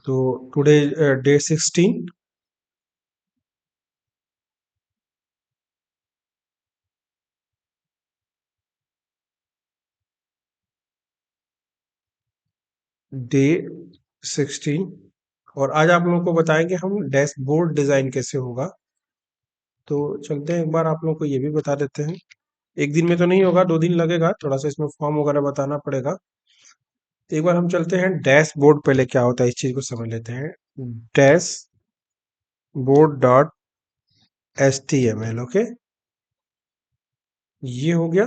तो today day 16, day 16। और आज आप लोगों को बताएंगे हम डैशबोर्ड डिजाइन कैसे होगा। तो चलते हैं, एक बार आप लोगों को ये भी बता देते हैं। एक दिन में तो नहीं होगा, 2 दिन लगेगा, थोड़ा सा इसमें फॉर्म वगैरह बताना पड़ेगा। तो एक बार हम चलते हैं डैशबोर्ड, पहले क्या होता है इस चीज को समझ लेते हैं। Dash board dot HTML, okay, ये हो गया।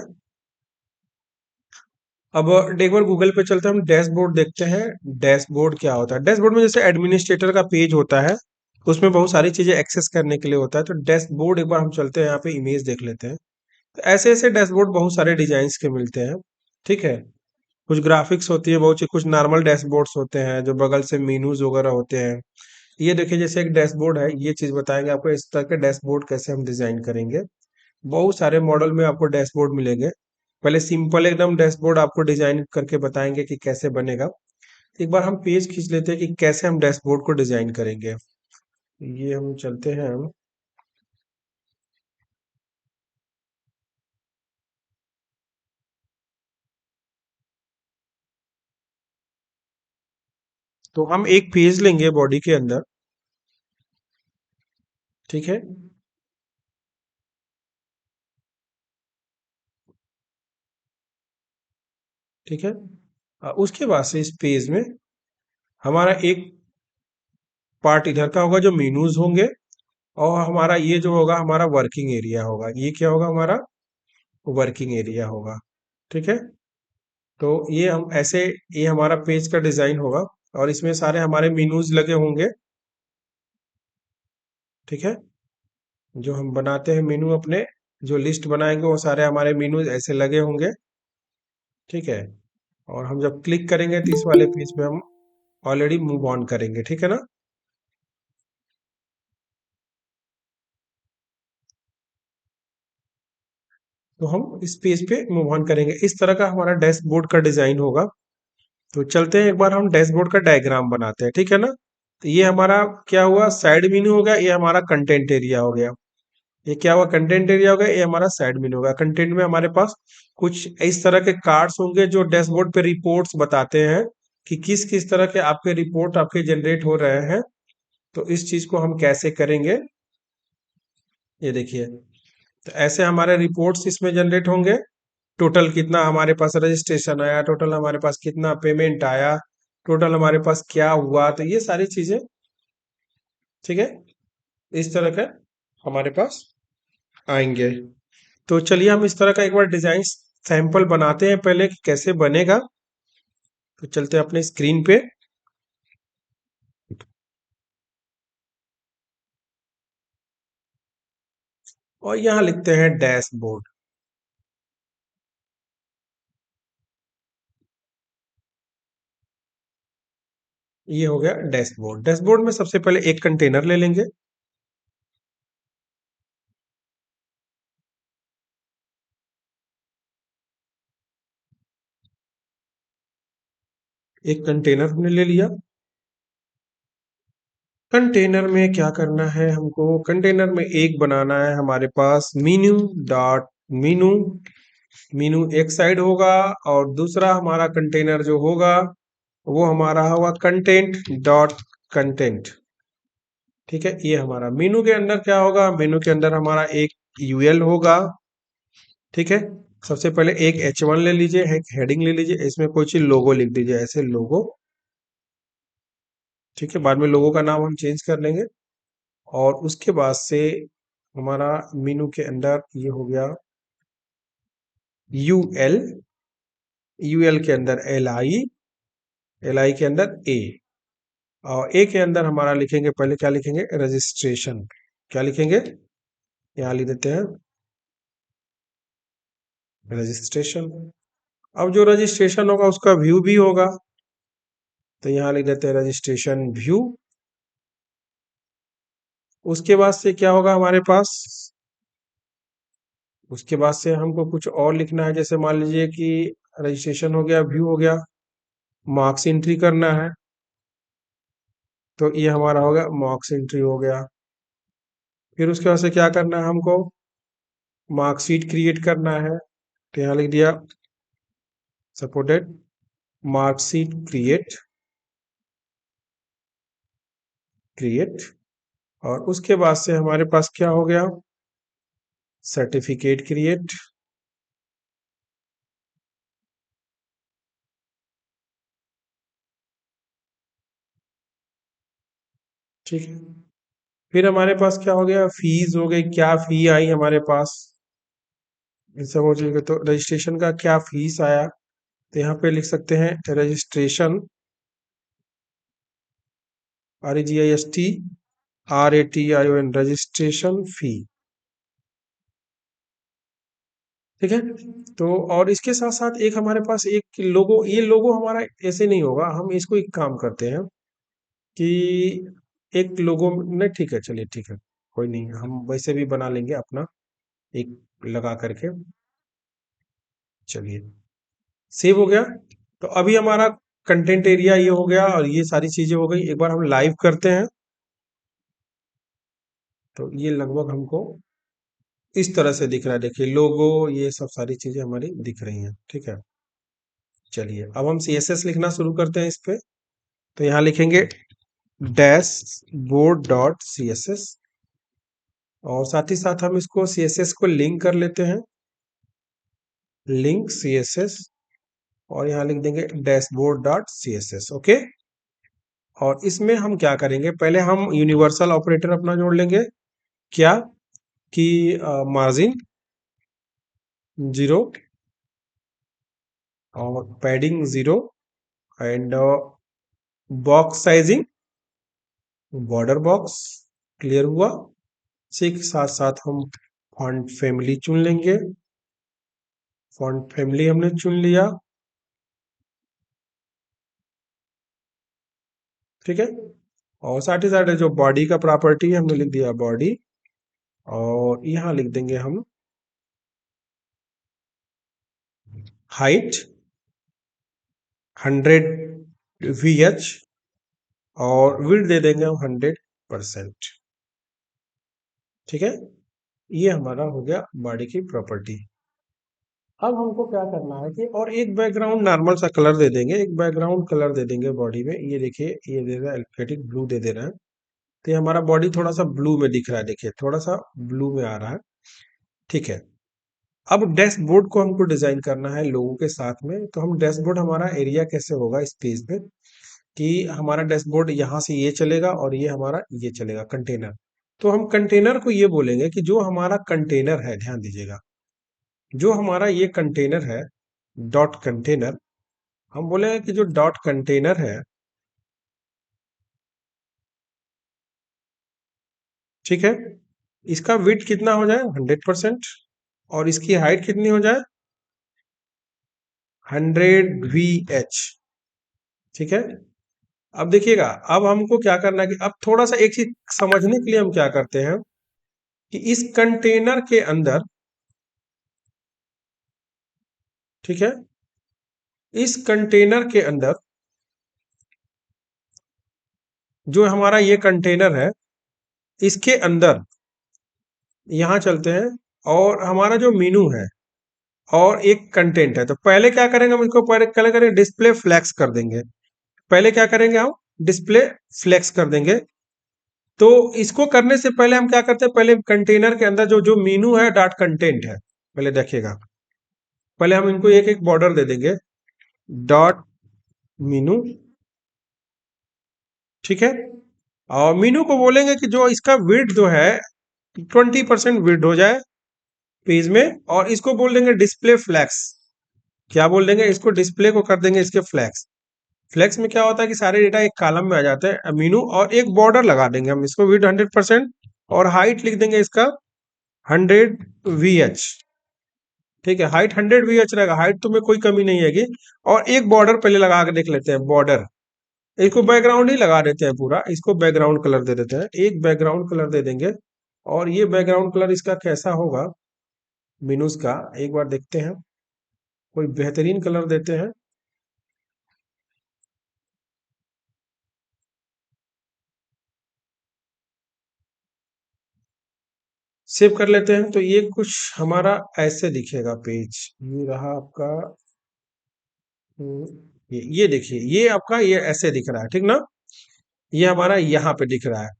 अब एक बार गूगल पे चलते हैं, हम डैशबोर्ड देखते हैं। डैशबोर्ड क्या होता है? डैशबोर्ड में जैसे एडमिनिस्ट्रेटर का पेज होता है, उसमें बहुत सारी चीजें एक्सेस करने के लिए होता है। तो डैशबोर्ड, एक बार हम चलते हैं यहाँ पे इमेज देख लेते हैं। तो ऐसे ऐसे डैशबोर्ड बहुत सारे डिजाइन के मिलते हैं, ठीक है। कुछ ग्राफिक्स होती है बहुत सी, कुछ नॉर्मल डैशबोर्ड्स होते हैं जो बगल से मेनूज वगैरह होते हैं। ये देखिए, जैसे एक डैशबोर्ड है, ये चीज बताएंगे आपको इस तरह के डैशबोर्ड कैसे हम डिजाइन करेंगे। बहुत सारे मॉडल में आपको डैशबोर्ड मिलेंगे। पहले सिंपल एकदम डैशबोर्ड आपको डिजाइन करके बताएंगे कि कैसे बनेगा। एक बार हम पेज खींच लेते हैं कि कैसे हम डैशबोर्ड को डिजाइन करेंगे। ये हम चलते हैं हम। तो हम एक पेज लेंगे बॉडी के अंदर, ठीक है। ठीक है। उसके बाद से इस पेज में हमारा एक पार्ट इधर का होगा जो मेनूज होंगे, और हमारा ये जो होगा हमारा वर्किंग एरिया होगा। ये क्या होगा? हमारा वर्किंग एरिया होगा, ठीक है। तो ये हम ऐसे, ये हमारा पेज का डिजाइन होगा, और इसमें सारे हमारे मेनूज लगे होंगे, ठीक है। जो हम बनाते हैं मेनू अपने, जो लिस्ट बनाएंगे वो सारे हमारे मेनूज ऐसे लगे होंगे, ठीक है। और हम जब क्लिक करेंगे तो इस वाले पेज पे हम ऑलरेडी मूव ऑन करेंगे, ठीक है ना। तो हम इस पेज पे मूव ऑन करेंगे। इस तरह का हमारा डैशबोर्ड का डिजाइन होगा। तो चलते हैं, एक बार हम डैशबोर्ड का डायग्राम बनाते हैं, ठीक है ना। तो ये हमारा क्या हुआ? साइड मेन्यू हो गया, ये हमारा कंटेंट एरिया हो गया। ये क्या हुआ? कंटेंट एरिया हो गया, ये हमारा साइड मेन्यू होगा। कंटेंट में हमारे पास कुछ इस तरह के कार्ड्स होंगे जो डैशबोर्ड पे रिपोर्ट्स बताते हैं कि किस किस तरह के आपके रिपोर्ट आपके जनरेट हो रहे हैं। तो इस चीज को हम कैसे करेंगे, ये देखिए। तो ऐसे हमारे रिपोर्ट्स इसमें जनरेट होंगे। टोटल कितना हमारे पास रजिस्ट्रेशन आया, टोटल हमारे पास कितना पेमेंट आया, टोटल हमारे पास क्या हुआ, तो ये सारी चीजें, ठीक है, इस तरह का हमारे पास आएंगे। तो चलिए हम इस तरह का एक बार डिजाइन सैंपल बनाते हैं पहले कि कैसे बनेगा। तो चलते हैं अपने स्क्रीन पे, और यहाँ लिखते हैं डैशबोर्ड। ये हो गया डैशबोर्ड। डैशबोर्ड में सबसे पहले एक कंटेनर ले लेंगे। एक कंटेनर हमने ले लिया। कंटेनर में क्या करना है हमको? कंटेनर में एक बनाना है हमारे पास मीनू डॉट मीनू। मीनू एक साइड होगा, और दूसरा हमारा कंटेनर जो होगा वो हमारा होगा कंटेंट डॉट कंटेंट, ठीक है। ये हमारा मीनू के अंदर क्या होगा? मीनू के अंदर हमारा एक यूएल होगा, ठीक है। सबसे पहले एक H1 ले लीजिए, एक हेडिंग ले लीजिए, इसमें कोई चीज लोगो लिख दीजिए, ऐसे लोगो, ठीक है। बाद में लोगो का नाम हम चेंज कर लेंगे। और उसके बाद से हमारा मीनू के अंदर ये हो गया यूएल। यूएल के अंदर LI, LI के अंदर ए, और ए के अंदर हमारा लिखेंगे, पहले क्या लिखेंगे? रजिस्ट्रेशन। क्या लिखेंगे? यहाँ लिख देते हैं रजिस्ट्रेशन। अब जो रजिस्ट्रेशन होगा उसका व्यू भी होगा, तो यहाँ लिख देते हैं रजिस्ट्रेशन व्यू। उसके बाद से क्या होगा हमारे पास? उसके बाद से हमको कुछ और लिखना है, जैसे मान लीजिए कि रजिस्ट्रेशन हो गया, व्यू हो गया, मार्क्स एंट्री करना है। तो ये हमारा हो गया मार्क्स एंट्री हो गया। फिर उसके बाद से क्या करना है हमको, मार्कशीट क्रिएट करना है। तो यहाँ लिख दिया सपोर्टेड मार्कशीट क्रिएट क्रिएट। और उसके बाद से हमारे पास क्या हो गया, सर्टिफिकेट क्रिएट। ठीक है। फिर हमारे पास क्या हो गया, फीस हो गई, क्या फी आई हमारे पास, इन सब हो जाएगा। तो रजिस्ट्रेशन का क्या फीस आया, तो यहाँ पे लिख सकते हैं रजिस्ट्रेशन, REGISTRATION रजिस्ट्रेशन फी। ठीक है। तो और इसके साथ साथ एक हमारे पास एक लोगो, ये लोगो हमारा ऐसे नहीं होगा, हम इसको एक काम करते हैं कि एक लोगो नहीं, ठीक है चलिए ठीक है, कोई नहीं, हम वैसे भी बना लेंगे अपना एक लगा करके। चलिए सेव हो गया। तो अभी हमारा कंटेंट एरिया ये हो गया और ये सारी चीजें हो गई। एक बार हम लाइव करते हैं तो ये लगभग हमको इस तरह से दिख रहा है। देखिए लोगो, ये सब सारी चीजें हमारी दिख रही हैं। ठीक है। चलिए अब हम CSS लिखना शुरू करते हैं इस पे। तो यहाँ लिखेंगे dashboard.css और साथ ही साथ हम इसको CSS को लिंक कर लेते हैं, लिंक CSS, और यहाँ लिख देंगे dashboard.css। ओके। और इसमें हम क्या करेंगे, पहले हम यूनिवर्सल ऑपरेटर अपना जोड़ लेंगे। क्या कि मार्जिन 0 और padding 0 and box sizing border box clear हुआ। इसी के साथ साथ हम फॉन्ट फैमिली चुन लेंगे, फॉन्ट फैमिली हमने चुन लिया। ठीक है। और साथ ही साथ जो बॉडी का प्रॉपर्टी है हमने लिख दिया बॉडी, और यहाँ लिख देंगे हम हाइट 100 VH और विड्थ दे देंगे हम 100%। ठीक है। ये हमारा हो गया बॉडी की प्रॉपर्टी। अब हमको क्या करना है कि और एक बैकग्राउंड नॉर्मल सा कलर दे देंगे, एक बैकग्राउंड कलर दे देंगे बॉडी में। ये देखिए ये दे रहा है एल्फेटिक ब्लू दे दे रहा है। तो ये हमारा बॉडी थोड़ा सा ब्लू में दिख रहा है, देखिए थोड़ा सा ब्लू में आ रहा है। ठीक है। अब डैशबोर्ड को हमको डिजाइन करना है लोगों के साथ में। तो हम डैशबोर्ड, हमारा एरिया कैसे होगा इस पेज पे, कि हमारा डैशबोर्ड यहाँ से ये चलेगा और ये हमारा ये चलेगा कंटेनर। तो हम कंटेनर को ये बोलेंगे कि जो हमारा कंटेनर है, ध्यान दीजिएगा, जो हमारा ये कंटेनर है डॉट कंटेनर, हम बोलेंगे कि जो डॉट कंटेनर है, ठीक है, इसका विड्थ कितना हो जाए 100%, और इसकी हाइट कितनी हो जाए 100 VH। ठीक है। अब देखिएगा, अब हमको क्या करना है कि अब थोड़ा सा एक चीज समझने के लिए हम क्या करते हैं कि इस कंटेनर के अंदर, ठीक है, इस कंटेनर के अंदर जो हमारा ये कंटेनर है, इसके अंदर यहां चलते हैं, और हमारा जो मेनू है और एक कंटेंट है। तो पहले क्या करेंगे, हम इसको पहले क्या करेंगे, डिस्प्ले फ्लैक्स कर देंगे। पहले क्या करेंगे हम, डिस्प्ले फ्लैक्स कर देंगे। तो इसको करने से पहले हम क्या करते हैं, पहले कंटेनर के अंदर जो जो मेनू है डॉट कंटेंट है, पहले देखिएगा, पहले हम इनको एक एक बॉर्डर दे देंगे डॉट मीनू। ठीक है। और मीनू को बोलेंगे कि जो इसका विड्थ जो है 20% विड्थ हो जाए पेज में, और इसको बोल देंगे डिस्प्ले फ्लैक्स। क्या बोल देंगे, इसको डिस्प्ले को कर देंगे इसके फ्लैक्स। फ्लैक्स में क्या होता है कि सारे डेटा एक कॉलम में आ जाते हैं मीनू, और एक बॉर्डर लगा देंगे हम इसको विड्थ 100%, और हाइट लिख देंगे इसका 100 VH। ठीक है, हाइट 100 VH रहेगा, हाइट तो में कोई कमी नहीं आएगी। और एक बॉर्डर पहले लगा के देख लेते हैं, बॉर्डर, इसको बैकग्राउंड ही लगा देते हैं पूरा, इसको बैकग्राउंड कलर दे देते हैं, एक बैकग्राउंड कलर दे देंगे। और ये बैकग्राउंड कलर इसका कैसा होगा मिनूस का, एक बार देखते हैं, कोई बेहतरीन कलर देते हैं। सेव कर लेते हैं। तो ये कुछ हमारा ऐसे दिखेगा पेज, ये रहा आपका। ये देखिए, ये आपका ये ऐसे दिख रहा है, ठीक ना। ये हमारा यहाँ पे दिख रहा है।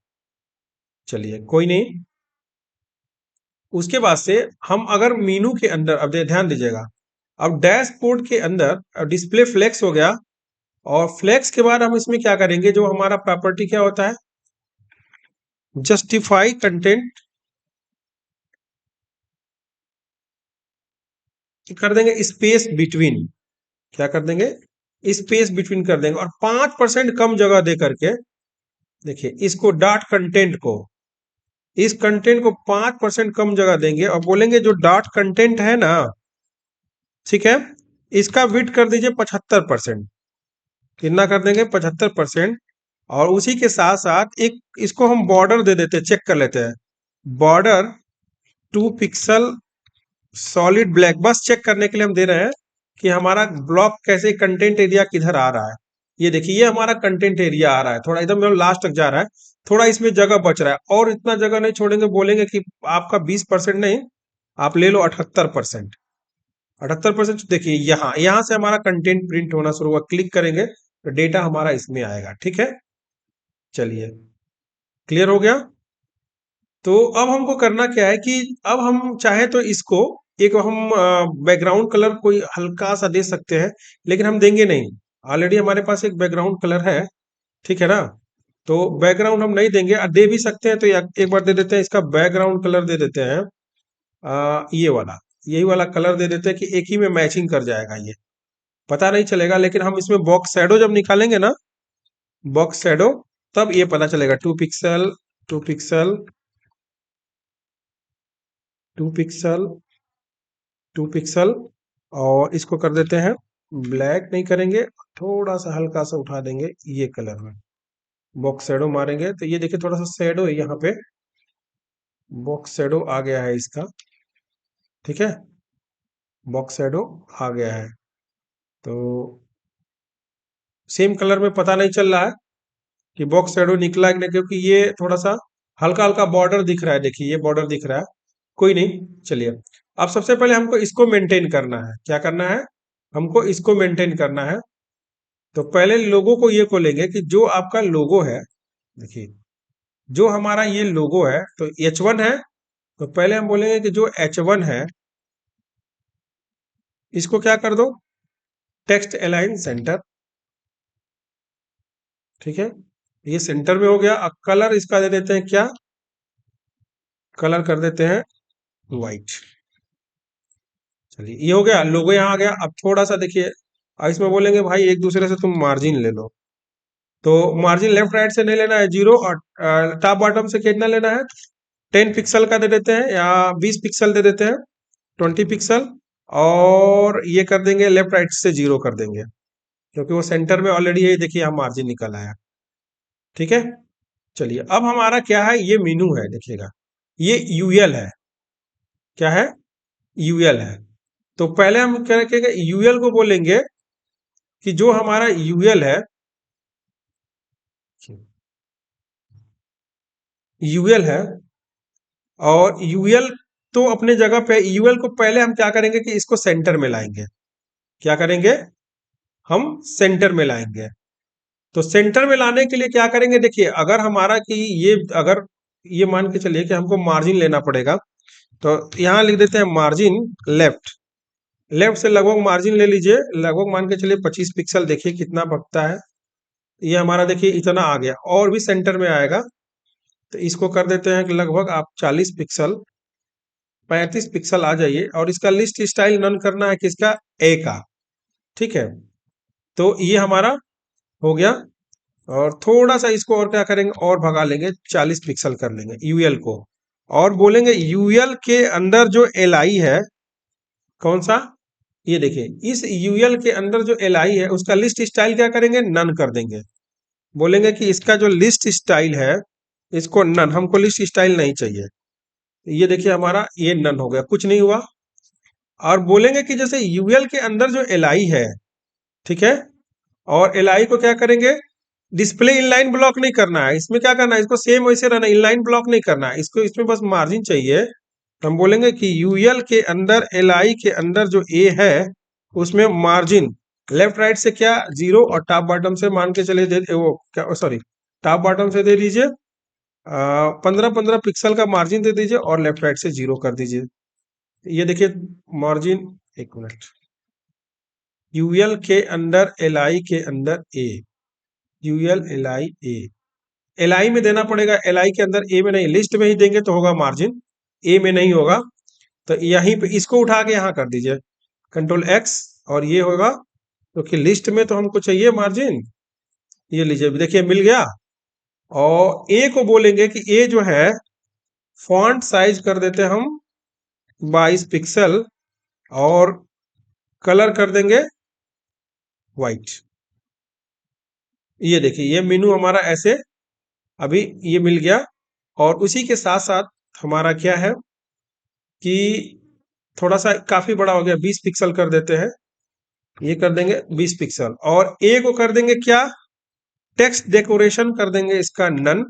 चलिए कोई नहीं। उसके बाद से हम अगर मीनू के अंदर, अब ध्यान दीजिएगा, अब डैशबोर्ड के अंदर डिस्प्ले फ्लेक्स हो गया, और फ्लेक्स के बाद हम इसमें क्या करेंगे, जो हमारा प्रॉपर्टी क्या होता है, जस्टिफाई कंटेंट कर देंगे, स्पेस बिटवीन, क्या कर देंगे, स्पेस बिटवीन कर देंगे, और 5% कम जगह दे करके, देखिए इसको डॉट कंटेंट को, इस कंटेंट को 5% कम जगह देंगे, और बोलेंगे जो डॉट कंटेंट है ना, ठीक है, इसका विड्थ कर दीजिए 75%। कितना कर देंगे, 75%। और उसी के साथ साथ एक इसको हम बॉर्डर दे देते हैं, चेक कर लेते हैं, बॉर्डर 2 पिक्सल सॉलिड ब्लैक, बस चेक करने के लिए हम दे रहे हैं कि हमारा ब्लॉक कैसे, कंटेंट एरिया किधर आ रहा है। ये देखिए, ये हमारा कंटेंट एरिया आ रहा है, थोड़ा एकदम लास्ट तक जा रहा है, थोड़ा इसमें जगह बच रहा है, और इतना जगह नहीं छोड़ेंगे, बोलेंगे कि आपका 20% नहीं, आप ले लो 78%। 78%, देखिए यहाँ यहाँ से हमारा कंटेंट प्रिंट होना शुरू हुआ, क्लिक करेंगे तो डेटा हमारा इसमें आएगा, ठीक है। चलिए, क्लियर हो गया। तो अब हमको करना क्या है कि अब हम चाहे तो इसको एक हम बैकग्राउंड कलर कोई हल्का सा दे सकते हैं, लेकिन हम देंगे नहीं, ऑलरेडी हमारे पास एक बैकग्राउंड कलर है, ठीक है ना। तो बैकग्राउंड हम नहीं देंगे, दे भी सकते हैं, तो एक बार दे देते हैं, इसका बैकग्राउंड कलर दे देते हैं, ये वाला, यही वाला कलर दे देते हैं कि एक ही में मैचिंग कर जाएगा, ये पता नहीं चलेगा, लेकिन हम इसमें बॉक्स शैडो जब निकालेंगे ना, बॉक्स शैडो, तब ये पता चलेगा। 2 पिक्सल, 2 पिक्सल, 2 पिक्सल, 2 पिक्सल, और इसको कर देते हैं ब्लैक, नहीं करेंगे, थोड़ा सा हल्का सा उठा देंगे ये कलर में, बॉक्स शैडो मारेंगे तो ये देखिए थोड़ा सा शैडो है यहाँ पे, बॉक्स शैडो आ गया है इसका, ठीक है, बॉक्स शैडो आ गया है। तो सेम कलर में पता नहीं चल रहा है कि बॉक्स शैडो निकला कि नहीं, क्योंकि ये थोड़ा सा हल्का हल्का बॉर्डर दिख रहा है, देखिए ये बॉर्डर दिख रहा है। कोई नहीं, चलिए, अब सबसे पहले हमको इसको मेंटेन करना है, क्या करना है, हमको इसको मेंटेन करना है। तो पहले लोगो को ये खोलेंगे कि जो आपका लोगो है, देखिए जो हमारा ये लोगो है, तो H1 है, तो पहले हम बोलेंगे कि जो H1 है, इसको क्या कर दो, टेक्स्ट अलाइन सेंटर, ठीक है, ये सेंटर में हो गया। अब कलर इसका दे देते हैं क्या, कलर कर देते हैं व्हाइट। चलिए, ये हो गया, लोगो यहाँ आ गया। अब थोड़ा सा देखिए, अब इसमें बोलेंगे भाई एक दूसरे से तुम मार्जिन ले लो, तो मार्जिन लेफ्ट राइट से नहीं लेना है, 0, और टॉप बॉटम से कितना लेना है, 10 पिक्सल का दे देते हैं, या 20 पिक्सल दे देते हैं, 20 पिक्सल, और ये कर देंगे लेफ्ट राइट से 0 कर देंगे, क्योंकि वो सेंटर में ऑलरेडी है, देखिए यहाँ मार्जिन निकल आया, ठीक है। चलिए, अब हमारा क्या है, ये मीनू है, देखिएगा ये यूएल है, क्या है, यूएल है। तो पहले हम क्या रखेंगे, यूएल को बोलेंगे कि जो हमारा यूएल है, यूएल है, और यूएल तो अपने जगह पे, यूएल को पहले हम क्या करेंगे कि इसको सेंटर में लाएंगे, क्या करेंगे, हम सेंटर में लाएंगे। तो सेंटर में लाने के लिए क्या करेंगे, देखिए अगर हमारा कि ये, अगर ये मान के चलिए कि हमको मार्जिन लेना पड़ेगा, तो यहाँ लिख देते हैं मार्जिन लेफ्ट, लेफ्ट से लगभग मार्जिन ले लीजिए, लगभग मान के चलिए 25 पिक्सल, देखिए कितना बचता है, ये हमारा देखिए इतना आ गया, और भी सेंटर में आएगा, तो इसको कर देते हैं कि लगभग आप 40 पिक्सल, 35 पिक्सल आ जाइए, और इसका लिस्ट स्टाइल नन करना है किसका, ए का, ठीक है। तो ये हमारा हो गया, और थोड़ा सा इसको और क्या करेंगे, और भगा लेंगे, 40 पिक्सल कर लेंगे यूएल को, और बोलेंगे यूएल के अंदर जो एल आई है, कौन सा, ये देखिए इस यूएल के अंदर जो एल आई है, उसका लिस्ट स्टाइल क्या करेंगे, नन कर देंगे, बोलेंगे कि इसका जो लिस्ट स्टाइल है, इसको नन, हमको लिस्ट स्टाइल नहीं चाहिए, ये देखिए हमारा ये नन हो गया, कुछ नहीं हुआ। और बोलेंगे कि जैसे यूएल के अंदर जो एल आई है, ठीक है, और एल आई को क्या करेंगे, डिस्प्ले इनलाइन ब्लॉक नहीं करना है, इसमें क्या करना है, इसको सेम वैसे रहना, इनलाइन ब्लॉक नहीं करना है, इसको इसमें बस मार्जिन चाहिए। तो हम बोलेंगे कि यूएल के अंदर एल आई के अंदर जो ए है उसमें मार्जिन लेफ्ट राइट से क्या 0 और टॉप बॉटम से मान के चले दे वो क्या सॉरी टॉप बॉटम से दे दीजिए 15-15 पिक्सल का मार्जिन दे दीजिए और लेफ्ट राइट से 0 कर दीजिए। ये देखिए मार्जिन, एक मिनट, यूएल के अंदर एल आई के अंदर A, UL L I A, L I में देना पड़ेगा, एल आई के अंदर ए में नहीं, लिस्ट में ही देंगे तो होगा मार्जिन, ए में नहीं होगा। तो यहीं पे इसको उठा के यहाँ कर दीजिए कंट्रोल एक्स और ये होगा, क्योंकि लिस्ट में तो हमको चाहिए मार्जिन। ये लीजिए देखिए मिल गया। और ए को बोलेंगे कि ए जो है फॉन्ट साइज कर देते हैं हम 22 पिक्सल और कलर कर देंगे व्हाइट। ये देखिए ये मेनू हमारा ऐसे अभी ये मिल गया। और उसी के साथ साथ हमारा क्या है कि थोड़ा सा काफी बड़ा हो गया, 20 पिक्सल कर देते हैं, ये कर देंगे 20 पिक्सल और ए को कर देंगे क्या, टेक्स्ट डेकोरेशन कर देंगे इसका नन।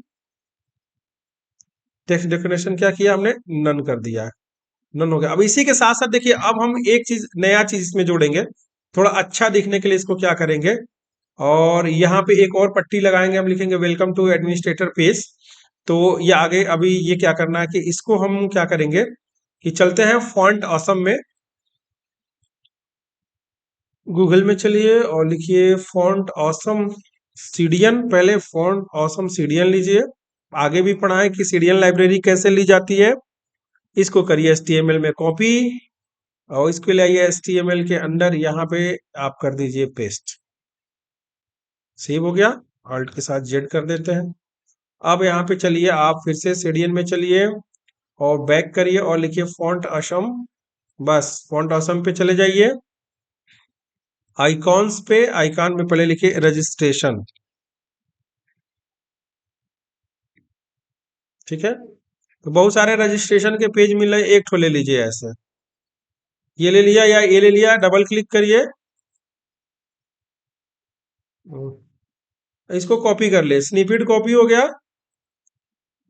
टेक्स्ट डेकोरेशन क्या किया हमने, नन कर दिया है, नन हो गया। अब इसी के साथ साथ देखिए अब हम एक चीज नया चीज इसमें जोड़ेंगे, थोड़ा अच्छा दिखने के लिए इसको क्या करेंगे, और यहाँ पे एक और पट्टी लगाएंगे, हम लिखेंगे वेलकम टू एडमिनिस्ट्रेटर पेज। तो ये आगे अभी ये क्या करना है कि इसको हम क्या करेंगे कि चलते हैं फॉन्ट ऑसम में, गूगल में चलिए और लिखिए फॉन्ट ऑसम सीडियन, पहले फॉन्ट ऑसम सीडियन लीजिए। आगे भी पढ़ा है कि सीडियन लाइब्रेरी कैसे ली जाती है। इसको करिए एचटीएमएल में कॉपी और इसको ले आइए एचटीएमएल के अंदर, यहाँ पे आप कर दीजिए पेस्ट। सेव हो गया, ऑल्ट के साथ जेड कर देते हैं। अब यहाँ पे चलिए आप फिर से सीडियन में चलिए और बैक करिए और लिखिए फॉन्ट असम, बस फॉन्ट असम पे चले जाइए। आइकॉन्स पे, आइकॉन में पहले लिखिए रजिस्ट्रेशन, ठीक है। तो बहुत सारे रजिस्ट्रेशन के पेज मिल रहे हैं, एक ठो ले लीजिए ऐसे, ये ले लिया या ये ले लिया, डबल क्लिक करिए, इसको कॉपी कर ले, स्निपेट कॉपी हो गया।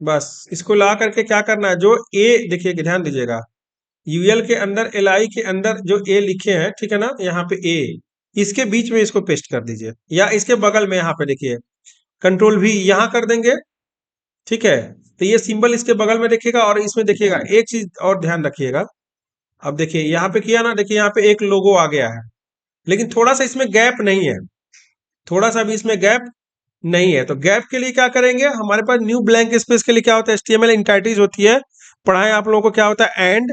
बस इसको ला करके क्या करना है, जो ए देखिए ध्यान दीजिएगा, यूएल के अंदर एल आई के अंदर जो ए लिखे हैं, ठीक है ना, यहाँ पे ए, इसके बीच में इसको पेस्ट कर दीजिए या इसके बगल में यहाँ पे देखिए कंट्रोल भी यहाँ कर देंगे, ठीक है। तो ये सिंबल इसके बगल में देखिएगा और इसमें देखिएगा एक चीज और ध्यान रखिएगा। अब देखिए यहाँ पे किया ना, देखिए यहाँ पे एक लोगो आ गया है, लेकिन थोड़ा सा इसमें गैप नहीं है, थोड़ा सा भी इसमें गैप नहीं है। तो गैप के लिए क्या करेंगे, हमारे पास न्यू ब्लैंक स्पेस के लिए क्या होता है, एचटीएमएल इंटाइटीज होती है, पढ़ाएं आप लोगों को क्या होता है, and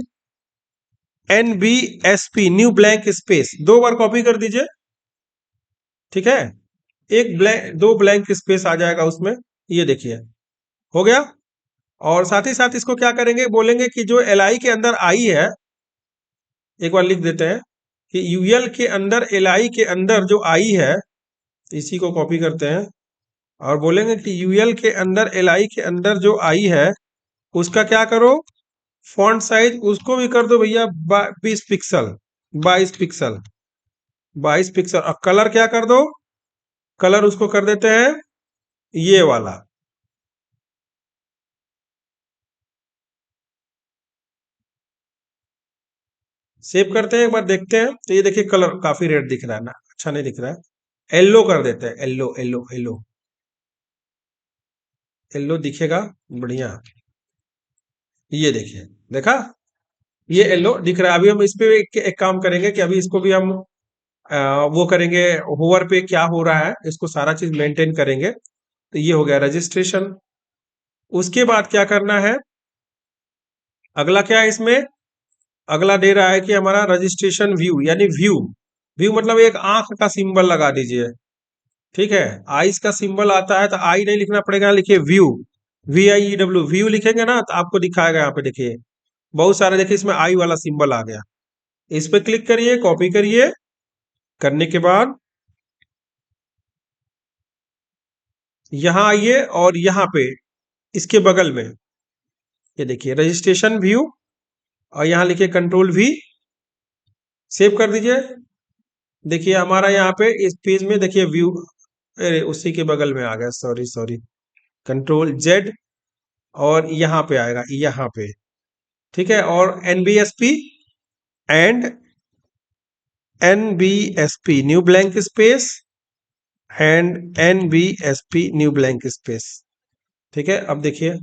NBSP new blank space, 2 bar copy कर दीजिए, ठीक है। एक ब्लैंक, 2 ब्लैंक स्पेस आ जाएगा उसमें, ये देखिए हो गया। और साथ ही साथ इसको क्या करेंगे, बोलेंगे कि जो एल आई के अंदर आई है, एक बार लिख देते हैं कि यूएल के अंदर एल आई के अंदर जो आई है, इसी को कॉपी करते हैं और बोलेंगे कि यूएल के अंदर एल आई के अंदर जो आई है उसका क्या करो, फॉन्ट साइज उसको भी कर दो भैया 20 पिक्सल, 22 पिक्सल, 22 पिक्सल। और कलर क्या कर दो, कलर उसको कर देते हैं ये वाला, सेव करते हैं, एक बार देखते हैं। तो ये देखिए कलर काफी रेड दिख रहा है ना, अच्छा नहीं दिख रहा है, येलो कर देते हैं, येलो येलो येलो, येलो दिखेगा बढ़िया। ये देखिए, देखा, ये येलो दिख रहा है। अभी हम इस पे एक काम करेंगे कि अभी इसको भी हम वो करेंगे, होवर पे क्या हो रहा है इसको सारा चीज मेंटेन करेंगे। तो ये हो गया रजिस्ट्रेशन। उसके बाद क्या करना है, अगला क्या है इसमें, अगला दे रहा है कि हमारा रजिस्ट्रेशन व्यू, यानी व्यू, व्यू मतलब एक आंख का सिंबल लगा दीजिए, ठीक है। आईज का सिंबल आता है तो आई नहीं लिखना पड़ेगा, लिखिए व्यू, VIEW, व्यू लिखेंगे ना तो आपको दिखाएगा, यहाँ पे देखिए बहुत सारे, देखिए इसमें आई वाला सिंबल आ गया, इस पे क्लिक करिए, कॉपी करिए, करने के बाद यहां आइए और यहाँ पे इसके बगल में ये देखिए रजिस्ट्रेशन व्यू और यहाँ लिखिए कंट्रोल V, सेव कर दीजिए। देखिए हमारा यहाँ पे इस पेज में देखिए व्यू अरे उसी के बगल में आ गया, सॉरी सॉरी। कंट्रोल जेड, और यहाँ पे आएगा, यहाँ पे। ठीक है, और NBSP and NBSP new blank space and NBSP new blank space. ठीक है, अब देखिए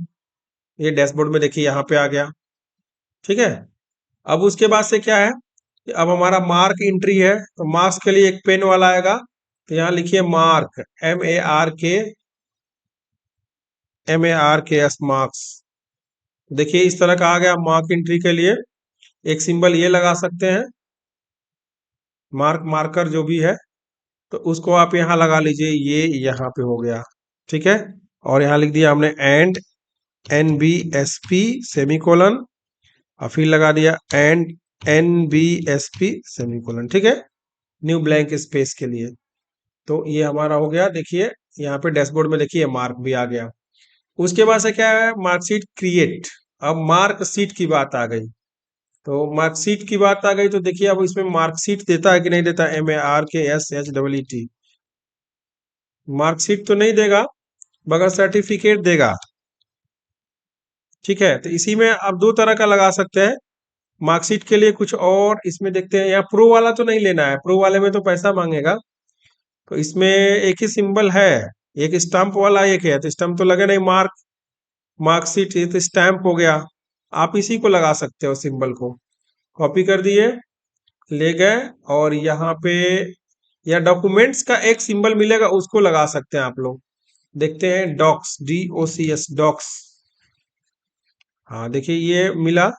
ये डैशबोर्ड में देखिए यहाँ पे आ गया। ठीक है, अब उसके बाद से क्या है कि अब हमारा मार्क एंट्री है, तो मार्क्स के लिए एक पेन वाला आएगा, तो यहाँ लिखिए मार्क, MARKS मार्क्स। देखिए इस तरह का आ गया मार्क एंट्री के लिए। एक सिंबल ये लगा सकते हैं, मार्कर जो भी है, तो उसको आप यहाँ लगा लीजिए, ये यहाँ पे हो गया। ठीक है, और यहाँ लिख दिया हमने एंड NBSP सेमीकोलन, और फिर लगा दिया एंड NBSP सेमीकोलन। ठीक है, न्यू ब्लैंक स्पेस के लिए। तो ये हमारा हो गया। देखिए यहाँ पे डैशबोर्ड में देखिए मार्क भी आ गया। उसके बाद से क्या है, मार्कशीट क्रिएट। अब मार्कशीट की बात आ गई, तो मार्कशीट की बात आ गई, तो देखिए अब इसमें मार्कशीट देता है कि नहीं देता, MARKSHEET। मार्कशीट तो नहीं देगा, मगर सर्टिफिकेट देगा। ठीक है, तो इसी में आप दो तरह का लगा सकते हैं। मार्कशीट के लिए कुछ और इसमें देखते हैं, यहाँ प्रो वाला तो नहीं लेना है, प्रो वाले में तो पैसा मांगेगा। तो इसमें एक ही सिंबल है, एक स्टैंप वाला एक है, तो स्टैंप तो लगे नहीं, मार्कशीट ये तो स्टैंप हो गया। आप इसी को लगा सकते हो, सिंबल को कॉपी कर दिए, ले गए, और यहाँ पे या डॉक्यूमेंट्स का एक सिंबल मिलेगा, उसको लगा सकते हैं आप लोग। देखते हैं डॉक्स, DOCS डॉक्स। हाँ देखिए ये मिला,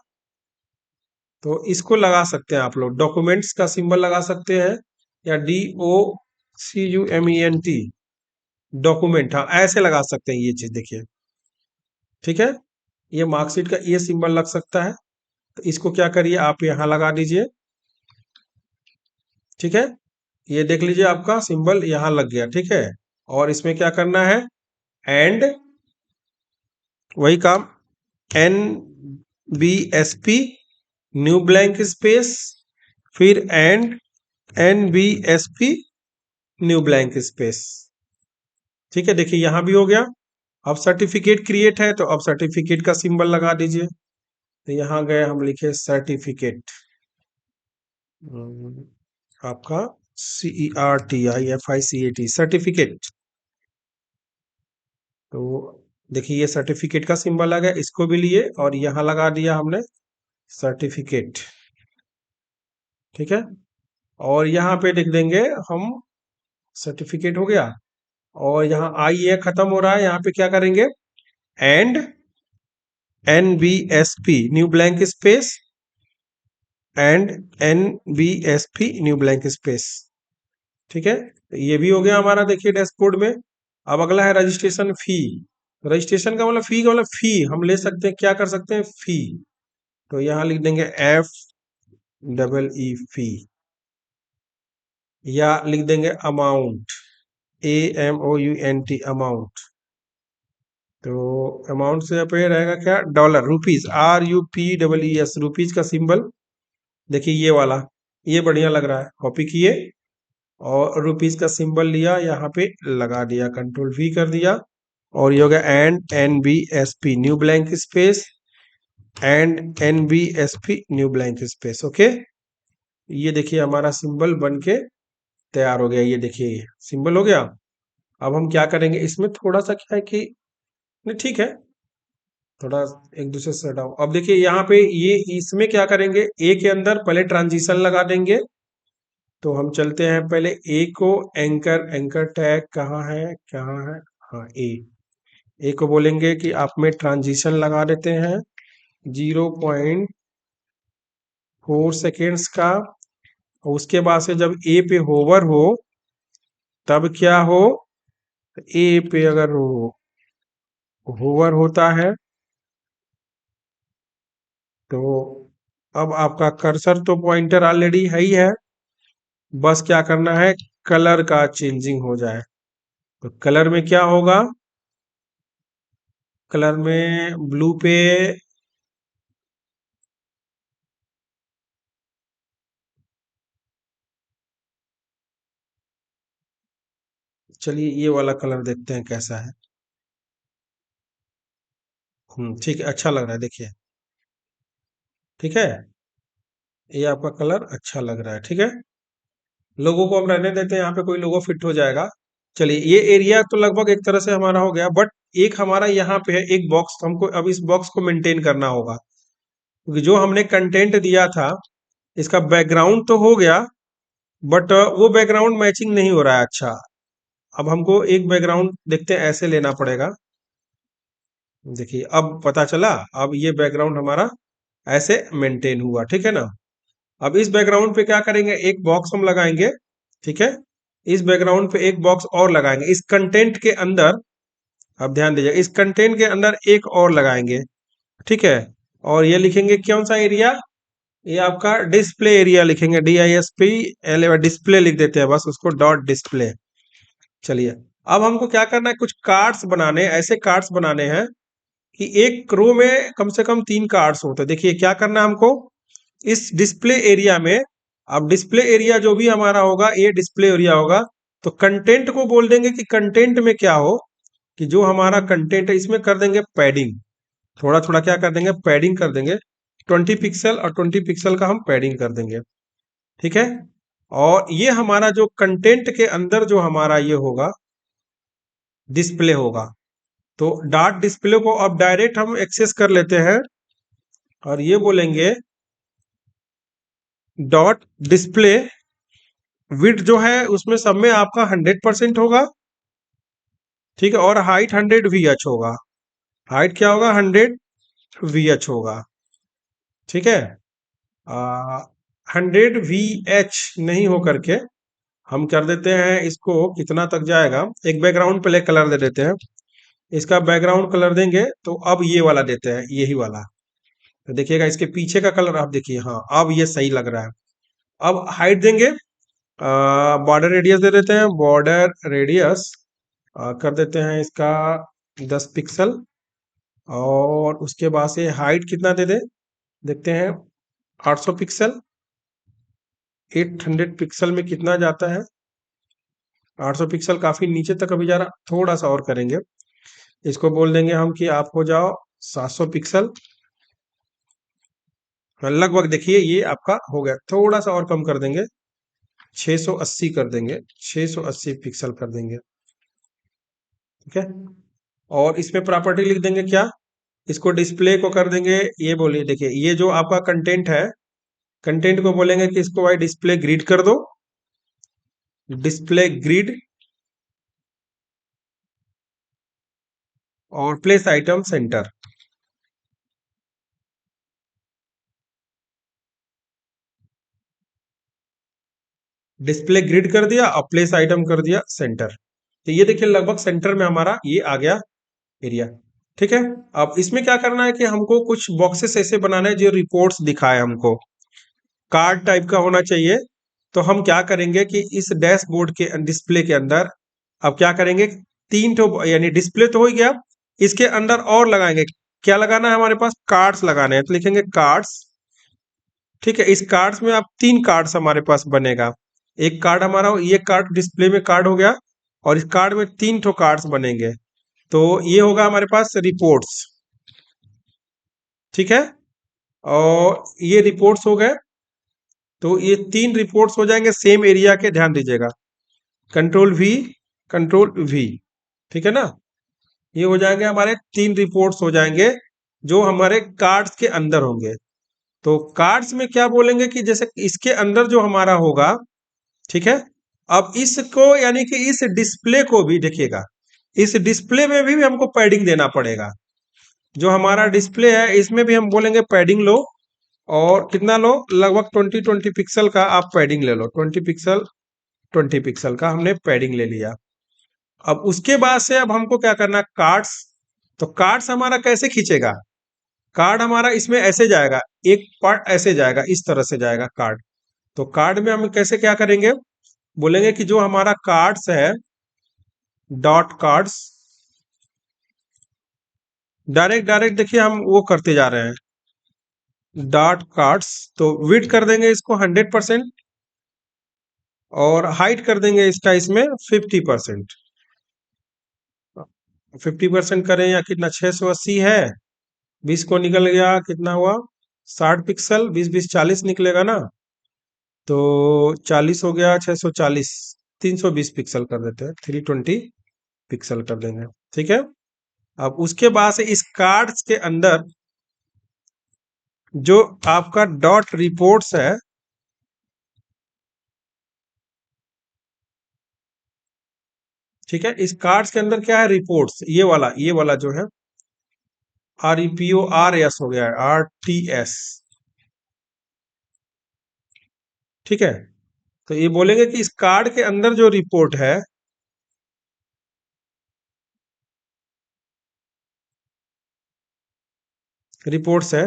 तो इसको लगा सकते हैं आप लोग, डॉक्यूमेंट्स का सिंबल लगा सकते हैं, या DOCUMENT डॉक्यूमेंट, हाँ ऐसे लगा सकते हैं ये चीज। देखिए ठीक है, ये मार्कशीट का ये सिंबल लग सकता है, तो इसको क्या करिए आप यहाँ लगा दीजिए। ठीक है, ये देख लीजिए आपका सिंबल यहाँ लग गया। ठीक है, और इसमें क्या करना है, एंड वही काम, NBSP न्यू ब्लैंक स्पेस, फिर and NBSP new blank space. ठीक है, देखिए यहां भी हो गया। अब सर्टिफिकेट क्रिएट है, तो अब सर्टिफिकेट का सिंबल लगा दीजिए, तो यहां गए हम लिखे सर्टिफिकेट, आपका CERTIFICAT सर्टिफिकेट। तो देखिए ये सर्टिफिकेट का सिंबल आ गया, इसको भी लिए और यहां लगा दिया हमने सर्टिफिकेट। ठीक है, और यहाँ पे लिख देंगे हम, सर्टिफिकेट हो गया, और यहाँ आई ये खत्म हो रहा है, यहाँ पे क्या करेंगे, and NBSP new blank space and NBSP new blank space. ठीक है, तो ये भी हो गया हमारा। देखिए डैशबोर्ड में अब अगला है रजिस्ट्रेशन फी। रजिस्ट्रेशन का मतलब फी, का मतलब फी हम ले सकते हैं, क्या कर सकते हैं, फी। तो यहाँ लिख देंगे FEE फी, या लिख देंगे अमाउंट, AMOUNT अमाउंट। तो अमाउंट से पे रहेगा क्या, डॉलर, रुपीज, RUPEES रुपीज का सिंबल। देखिए ये वाला, ये बढ़िया लग रहा है, कॉपी किए और रुपीज का सिंबल लिया, यहाँ पे लगा दिया, कंट्रोल V कर दिया, और ये हो गया and NBSP new blank space and NBSP new blank space. Okay, ये देखिए हमारा सिंबल बन के तैयार हो गया। ये देखिए सिंबल हो गया। अब हम क्या करेंगे, इसमें थोड़ा सा क्या है कि नहीं, ठीक है, थोड़ा एक दूसरे से हटाओ। अब देखिए यहाँ पे ये, इसमें क्या करेंगे, ए के अंदर पहले ट्रांजिशन लगा देंगे। तो हम चलते हैं पहले ए को, एंकर, एंकर टैग कहाँ है, कहाँ है, हाँ ए को बोलेंगे कि आप में ट्रांजिशन लगा देते हैं 0.4 सेकेंड्स का। उसके बाद से जब ए पे होवर हो, तब क्या हो, ए पे अगर होवर होता है, तो अब आपका कर्सर तो पॉइंटर ऑलरेडी है ही है, बस क्या करना है, कलर का चेंजिंग हो जाए। तो कलर में क्या होगा, कलर में ब्लू पे चलिए ये वाला कलर देखते हैं कैसा है। ठीक है, अच्छा लग रहा है, देखिए। ठीक है, ये आपका कलर अच्छा लग रहा है। ठीक है, लोगों को हम रहने देते हैं, यहाँ पे कोई लोगो फिट हो जाएगा। चलिए ये एरिया तो लगभग एक तरह से हमारा हो गया, बट एक हमारा यहाँ पे है एक बॉक्स, हमको अब इस बॉक्स को मेंटेन करना होगा, क्योंकि जो हमने कंटेंट दिया था, इसका बैकग्राउंड तो हो गया, बट वो बैकग्राउंड मैचिंग नहीं हो रहा है। अच्छा, अब हमको एक बैकग्राउंड देखते हैं, ऐसे लेना पड़ेगा। देखिए अब पता चला, अब ये बैकग्राउंड हमारा ऐसे मेंटेन हुआ। ठीक है ना। अब इस बैकग्राउंड पे क्या करेंगे, एक बॉक्स हम लगाएंगे। ठीक है, इस बैकग्राउंड पे एक बॉक्स और लगाएंगे, इस कंटेंट के अंदर। अब ध्यान दीजिए, इस कंटेंट के अंदर एक और लगाएंगे। ठीक है, और ये लिखेंगे कौन सा एरिया, ये आपका डिस्प्ले एरिया लिखेंगे, DISPLE, डिस्प्ले लिख देते हैं बस उसको, डॉट डिस्प्ले। चलिए अब हमको क्या करना है, कुछ कार्ड्स बनाने, ऐसे कार्ड्स बनाने हैं कि एक रो में कम से कम 3 कार्ड्स होते हैं। देखिए क्या करना है हमको, इस डिस्प्ले एरिया में, अब डिस्प्ले एरिया जो भी हमारा होगा, ये डिस्प्ले एरिया होगा, तो कंटेंट को बोल देंगे कि कंटेंट में क्या हो, कि जो हमारा कंटेंट है इसमें कर देंगे पैडिंग, थोड़ा थोड़ा क्या कर देंगे, पैडिंग कर देंगे। 20 पिक्सल और 20 पिक्सल का हम पैडिंग कर देंगे। ठीक है, और ये हमारा जो कंटेंट के अंदर जो हमारा ये होगा, डिस्प्ले होगा, तो डॉट डिस्प्ले को अब डायरेक्ट हम एक्सेस कर लेते हैं, और ये बोलेंगे डॉट डिस्प्ले विड्थ जो है उसमें सब में आपका 100% होगा। ठीक है, और हाइट 100 VH होगा, हाइट क्या होगा, 100 VH होगा। ठीक है, 100 VH नहीं हो करके हम कर देते हैं इसको, कितना तक जाएगा, एक बैकग्राउंड पहले कलर दे देते हैं, इसका बैकग्राउंड कलर देंगे तो अब ये वाला देते हैं, यही वाला। तो देखिएगा इसके पीछे का कलर आप देखिए, हाँ अब ये सही लग रहा है। अब हाइट देंगे, बॉर्डर रेडियस दे देते हैं, बॉर्डर रेडियस कर देते हैं इसका 10 पिक्सल, और उसके बाद से हाइट कितना दे दे, देखते हैं 800 पिक्सल। 800 पिक्सल में कितना जाता है, 800 पिक्सल काफी नीचे तक अभी जा रहा, थोड़ा सा और करेंगे, इसको बोल देंगे हम कि आप हो जाओ 700 पिक्सल। लगभग देखिए ये आपका हो गया, थोड़ा सा और कम कर देंगे, 680 कर देंगे, 680 पिक्सल कर देंगे। ठीक है, और इसमें प्रॉपर्टी लिख देंगे क्या, इसको डिस्प्ले को कर देंगे, ये बोलिए देखिए ये जो आपका कंटेंट है, कंटेंट को बोलेंगे कि इसको भाई डिस्प्ले ग्रिड कर दो, डिस्प्ले ग्रिड, और place item centre. Display grid कर दिया और प्लेस आइटम कर दिया सेंटर। तो ये देखिए लगभग सेंटर में हमारा ये आ गया एरिया। ठीक है, अब इसमें क्या करना है कि हमको कुछ बॉक्सेस ऐसे बनाना है जो रिपोर्ट्स दिखाए हमको, कार्ड टाइप का होना चाहिए। तो हम क्या करेंगे कि इस डैशबोर्ड के डिस्प्ले के अंदर अब क्या करेंगे, 3 यानी डिस्प्ले तो हो ही गया, इसके अंदर और लगाएंगे, क्या लगाना है हमारे पास, कार्ड्स लगाने हैं, तो लिखेंगे कार्ड्स। ठीक है, इस कार्ड्स में अब 3 कार्ड्स हमारे पास बनेगा, एक कार्ड हमारा ये कार्ड डिस्प्ले में कार्ड हो गया, और इस कार्ड में 3 कार्ड्स बनेंगे, तो ये होगा हमारे पास रिपोर्ट्स। ठीक है, और ये रिपोर्ट्स हो गए, तो ये 3 रिपोर्ट्स हो जाएंगे सेम एरिया के, ध्यान दीजिएगा, कंट्रोल V, कंट्रोल V। ठीक है ना, ये हो जाएंगे हमारे 3 रिपोर्ट्स हो जाएंगे जो हमारे कार्ड्स के अंदर होंगे। तो कार्ड्स में क्या बोलेंगे कि जैसे इसके अंदर जो हमारा होगा, ठीक है, अब इसको यानी कि इस डिस्प्ले को भी देखिएगा, इस डिस्प्ले में भी हमको पैडिंग देना पड़ेगा, जो हमारा डिस्प्ले है इसमें भी हम बोलेंगे पैडिंग लो, और कितना लो, लगभग 20 पिक्सल का आप पैडिंग ले लो, 20 पिक्सल, 20 पिक्सल का हमने पैडिंग ले लिया। अब उसके बाद से अब हमको क्या करना, कार्ड्स। तो कार्ड्स हमारा कैसे खींचेगा, कार्ड हमारा इसमें ऐसे जाएगा, एक पार्ट ऐसे जाएगा, इस तरह से जाएगा कार्ड। तो कार्ड में हम कैसे क्या करेंगे, बोलेंगे कि जो हमारा कार्ड्स है, डॉट कार्ड्स, डायरेक्ट डायरेक्ट देखिए हम वो करते जा रहे हैं, डॉट कार्ड्स, तो विड्थ कर देंगे इसको 100%, और हाइट कर देंगे इसका इसमें 50%। 50% करें या कितना, 680 है, 20 को निकल गया, कितना हुआ, 60 पिक्सल, 20 20 40 निकलेगा ना, तो 40 हो गया, 640, 320 पिक्सल कर देते हैं, 320 पिक्सल कर देंगे। ठीक है। अब उसके बाद से इस कार्ड्स के अंदर जो आपका डॉट रिपोर्ट्स है, ठीक है, इस कार्ड्स के अंदर क्या है, रिपोर्ट्स, ये वाला जो है, REPORS हो गया है, RTS। ठीक है। तो ये बोलेंगे कि इस कार्ड के अंदर जो रिपोर्ट है, रिपोर्ट्स है,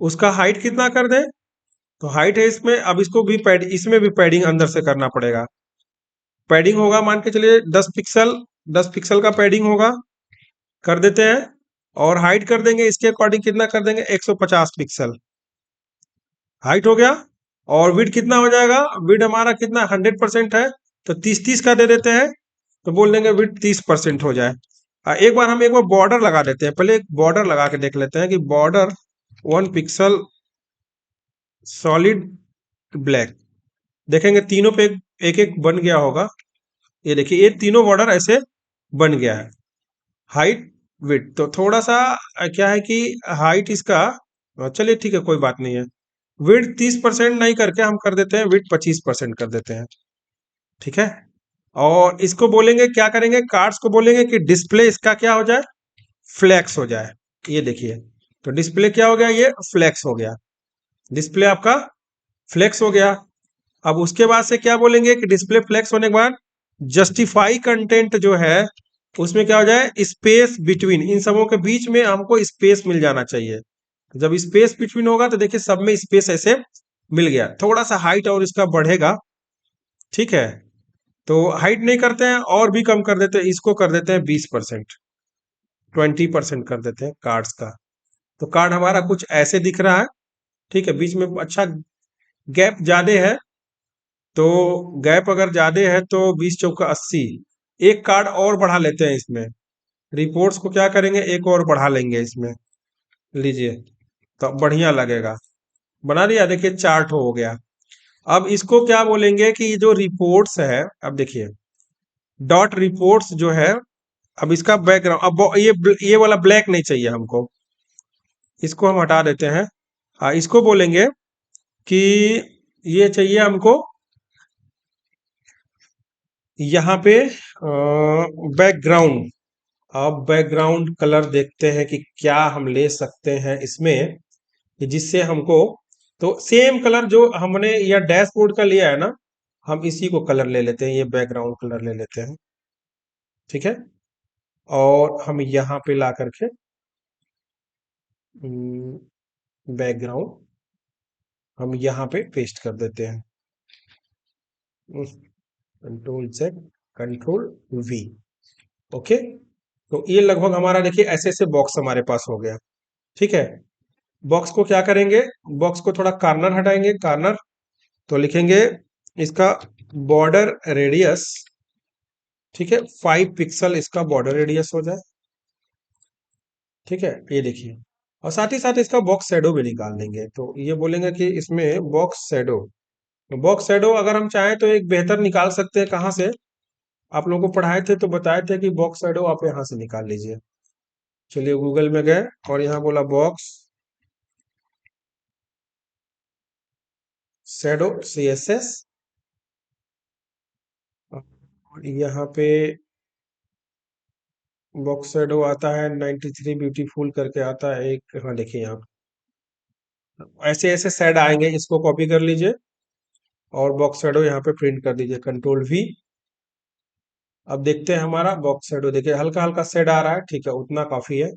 उसका हाइट कितना कर दें। तो हाइट है इसमें, अब इसको भी पैड, इसमें भी पैडिंग अंदर से करना पड़ेगा। पैडिंग होगा, मान के चलिए 10 पिक्सल, 10 पिक्सल का पैडिंग होगा, कर देते हैं। और हाइट कर देंगे इसके अकॉर्डिंग, कितना कर देंगे, 150 पिक्सल, हाइट हो गया। और विड कितना हो जाएगा, विड हमारा कितना, 100% है, तो 30 30 का दे देते हैं, तो बोल देंगे विड 30% हो जाए। एक बार हम एक बार बॉर्डर लगा देते हैं, पहले एक बॉर्डर लगा के देख लेते हैं कि बॉर्डर 1 पिक्सल सॉलिड ब्लैक, देखेंगे तीनों पे एक एक बन गया होगा। ये देखिए, ये तीनों बॉर्डर ऐसे बन गया है। हाइट, विड्थ, तो थोड़ा सा क्या है कि हाइट इसका, चलिए ठीक है, कोई बात नहीं है। विड्थ 30% नहीं करके हम कर देते हैं, विड्थ 25% कर देते हैं। ठीक है। और इसको बोलेंगे, क्या करेंगे, कार्ड्स को बोलेंगे कि डिस्प्ले इसका क्या हो जाए, फ्लैक्स हो जाए। ये देखिए, तो डिस्प्ले क्या हो गया, ये फ्लैक्स हो गया, डिस्प्ले आपका फ्लैक्स हो गया। अब उसके बाद से क्या बोलेंगे कि डिस्प्ले फ्लैक्स होने के बाद जस्टिफाई कंटेंट जो है, उसमें क्या हो जाए, स्पेस बिटवीन, इन सबों के बीच में हमको स्पेस मिल जाना चाहिए। जब स्पेस बिटवीन होगा तो देखिए सब में स्पेस ऐसे मिल गया, थोड़ा सा हाइट और इसका बढ़ेगा। ठीक है। तो हाइट नहीं करते हैं, और भी कम कर देते हैं, इसको कर देते हैं 20%, 20% कर देते हैं कार्ड्स का। तो कार्ड हमारा कुछ ऐसे दिख रहा है। ठीक है, बीच में अच्छा गैप ज्यादा है, तो गैप अगर ज्यादा है तो 20 × 4 = 80, एक कार्ड और बढ़ा लेते हैं इसमें, रिपोर्ट्स को क्या करेंगे, एक और बढ़ा लेंगे इसमें, लीजिए, तो बढ़िया लगेगा। बना लिया, देखिए चार्ट हो गया। अब इसको क्या बोलेंगे कि ये जो रिपोर्ट्स है, अब देखिए डॉट रिपोर्ट्स जो है, अब इसका बैकग्राउंड, अब ये वाला ब्लैक नहीं चाहिए हमको, इसको हम हटा देते हैं। हाँ, इसको बोलेंगे कि ये चाहिए हमको यहाँ पे बैकग्राउंड। अब बैकग्राउंड कलर देखते हैं कि क्या हम ले सकते हैं इसमें, कि जिससे हमको, तो सेम कलर जो हमने या डैशबोर्ड का लिया है ना, हम इसी को कलर ले लेते हैं, ये बैकग्राउंड कलर ले लेते हैं। ठीक है। और हम यहाँ पे ला करके बैकग्राउंड हम यहाँ पे पेस्ट कर देते हैं, Ctrl+Z, Ctrl+V। ओके। तो ये लगभग हमारा, देखिए ऐसे ऐसे बॉक्स हमारे पास हो गया। ठीक है। बॉक्स को क्या करेंगे, बॉक्स को थोड़ा कार्नर हटाएंगे, कार्नर, तो लिखेंगे इसका बॉर्डर रेडियस, ठीक है, 5 पिक्सल इसका बॉर्डर रेडियस हो जाए। ठीक है, ये देखिए। और साथ ही साथ इसका बॉक्स शैडो भी निकाल देंगे, तो ये बोलेंगे कि इसमें बॉक्स शैडो, बॉक्स शैडो अगर हम चाहें तो एक बेहतर निकाल सकते हैं, कहाँ से, आप लोगों को पढ़ाए थे तो बताए थे कि बॉक्स शैडो आप यहाँ से निकाल लीजिए। चलिए गूगल में गए और यहाँ बोला बॉक्स शैडो, CSS, और यहाँ पे बॉक्स शैडो आता है 93 ब्यूटीफुल करके आता है एक, हाँ देखिए यहाँ ऐसे ऐसे शेड आएंगे, इसको कॉपी कर लीजिए और बॉक्स शैडो यहाँ पे प्रिंट कर दीजिए, Ctrl+V। अब देखते हैं हमारा बॉक्स शैडो, देखिए हल्का हल्का शेड आ रहा है, ठीक है, उतना काफी है।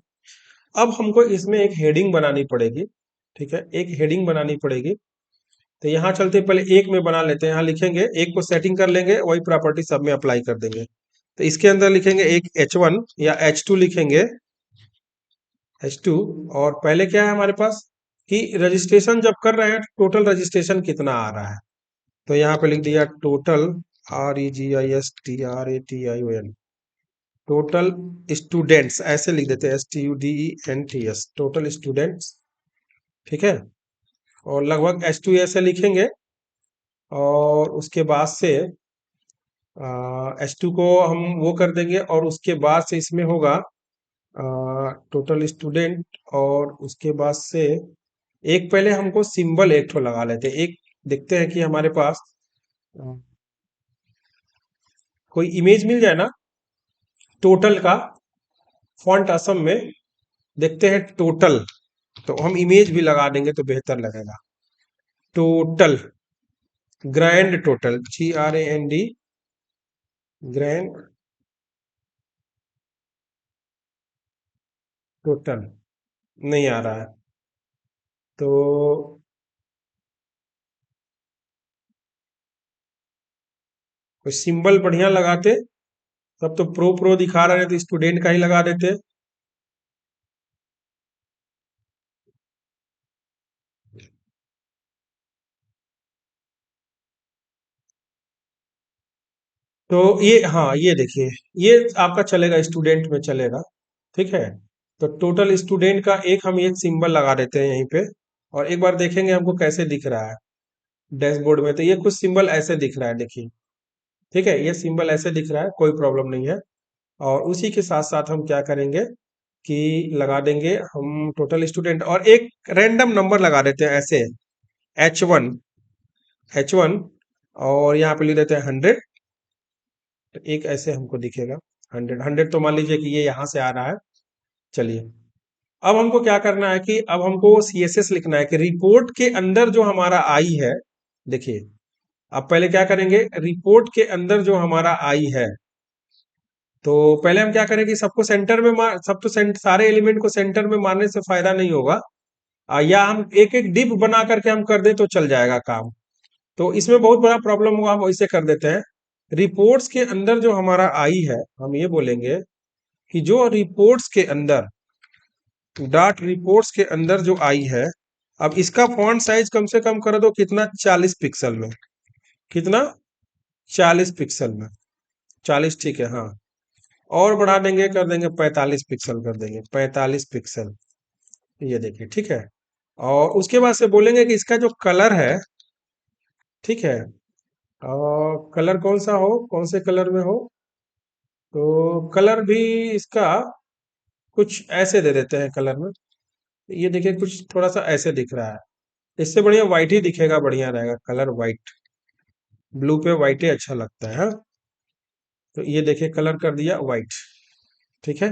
अब हमको इसमें एक हेडिंग बनानी पड़ेगी। ठीक है, एक हेडिंग बनानी पड़ेगी। तो यहाँ चलते पहले एक में बना लेते हैं, यहाँ लिखेंगे, एक को सेटिंग कर लेंगे, वही प्रॉपर्टी सब में अप्लाई कर देंगे। तो इसके अंदर लिखेंगे एक H1 या H2 लिखेंगे, H2। और पहले क्या है हमारे पास कि रजिस्ट्रेशन जब कर रहे हैं, टोटल रजिस्ट्रेशन कितना आ रहा है, तो यहाँ पे लिख दिया टोटल, REGISTRATION, टोटल स्टूडेंट्स ऐसे लिख देते हैं, STUDENTS, टोटल स्टूडेंट्स। ठीक है, और लगभग S2 ऐसे लिखेंगे, और उसके बाद से S2 को हम वो कर देंगे, और उसके बाद से इसमें होगा टोटल स्टूडेंट, और उसके बाद से एक पहले हमको सिंबल एक ठो लगा लेते हैं। एक देखते हैं कि हमारे पास अ, कोई इमेज मिल जाए ना टोटल का, फॉन्ट असम में देखते हैं टोटल, तो हम इमेज भी लगा देंगे तो बेहतर लगेगा। Total, grand total, GRAND, grand total नहीं आ रहा है, तो कोई सिंबल बढ़िया लगाते। सब तो प्रो प्रो दिखा रहे हैं, तो स्टूडेंट का ही लगा देते। तो ये, हाँ ये देखिए, ये आपका चलेगा, स्टूडेंट में चलेगा। ठीक है, तो टोटल स्टूडेंट का एक हम एक सिंबल लगा देते हैं यहीं पे, और एक बार देखेंगे हमको कैसे दिख रहा है डैशबोर्ड में। तो ये कुछ सिंबल ऐसे दिख रहा है, देखिए। ठीक है, ये सिंबल ऐसे दिख रहा है, कोई प्रॉब्लम नहीं है। और उसी के साथ साथ हम क्या करेंगे कि लगा देंगे हम टोटल स्टूडेंट, और एक रैंडम नंबर लगा देते हैं ऐसे, H1, और यहाँ पे लिख देते हैं 100। तो एक ऐसे हमको दिखेगा 100 तो मान लीजिए कि ये यहाँ से आ रहा है। चलिए, अब हमको क्या करना है कि अब हमको CSS लिखना है कि रिपोर्ट के अंदर जो हमारा आई है। देखिए, अब पहले क्या करेंगे, रिपोर्ट के अंदर जो हमारा आई है, तो पहले हम क्या करें कि सबको सेंटर में मार, सब तो सारे एलिमेंट को सेंटर में मारने से फायदा नहीं होगा। या हम एक एक डिप बना करके हम कर दे तो चल जाएगा काम। तो इसमें बहुत बड़ा प्रॉब्लम होगा, हम वैसे कर देते हैं। रिपोर्ट्स के अंदर जो हमारा आई है, हम ये बोलेंगे कि जो रिपोर्ट्स के अंदर, डॉट रिपोर्ट्स के अंदर जो आई है, अब इसका फॉन्ट साइज कम से कम कर दो, कितना, 40 पिक्सल में। कितना, 40 पिक्सल में। 40, ठीक है, हाँ। और बढ़ा देंगे, कर देंगे 45 पिक्सल, कर देंगे 45 पिक्सल। ये देखिए, ठीक है। और उसके बाद से बोलेंगे कि इसका जो कलर है, ठीक है, और कलर कौन सा हो, कौन से कलर में हो, तो कलर भी इसका कुछ ऐसे दे देते हैं कलर में। ये देखिए, कुछ थोड़ा सा ऐसे दिख रहा है। इससे बढ़िया व्हाइट ही दिखेगा, बढ़िया रहेगा कलर व्हाइट। ब्लू पे व्हाइट ही अच्छा लगता है, हाँ। तो ये देखिए, कलर कर दिया व्हाइट। ठीक है,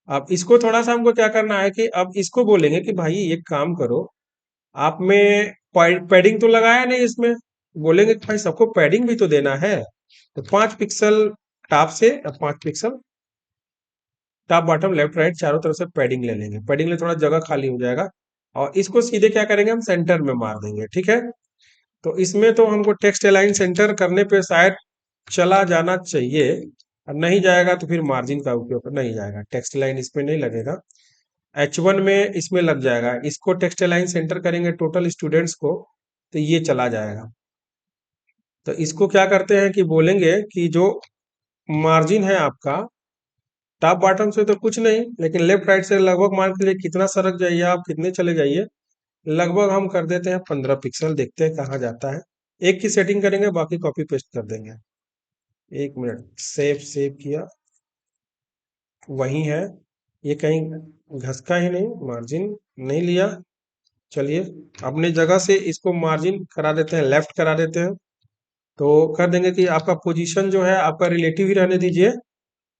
अब इसको थोड़ा सा हमको क्या करना है कि अब इसको बोलेंगे कि भाई एक काम करो, आप में पैडिंग तो लगाया नहीं इसमें। बोलेंगे कि भाई सबको पैडिंग भी तो देना है, तो 5 पिक्सल टॉप से, 5 pixel top bottom left right चारों तरफ से पैडिंग ले लेंगे। पैडिंग ले थोड़ा जगह खाली हो जाएगा, और इसको सीधे क्या करेंगे, हम सेंटर में मार देंगे। ठीक है, तो इसमें तो हमको टेक्स्ट अलाइन सेंटर करने पे शायद चला जाना चाहिए, और नहीं जाएगा तो फिर मार्जिन का उपयोग नहीं जाएगा, टेक्स्ट लाइन इसमें नहीं लगेगा। H1 में इसमें लग जाएगा, इसको टेक्स्ट लाइन सेंटर करेंगे टोटल स्टूडेंट्स को, तो ये चला जाएगा। तो इसको क्या करते हैं कि बोलेंगे कि जो मार्जिन है आपका टॉप बॉटम से तो कुछ नहीं, लेकिन लेफ्ट राइट से लगभग मान के लिए कितना सरक जाइए आप, कितने चले जाइए, लगभग हम कर देते हैं 15 पिक्सल, देखते हैं कहाँ जाता है। एक की सेटिंग करेंगे, बाकी कॉपी पेस्ट कर देंगे। 1 मिनट, सेव किया, वही है। ये कहीं घसका ही नहीं, मार्जिन नहीं लिया। चलिए, अपनी जगह से इसको मार्जिन करा देते हैं, लेफ्ट करा देते हैं। तो कर देंगे कि आपका पोजीशन जो है आपका रिलेटिव ही रहने दीजिए,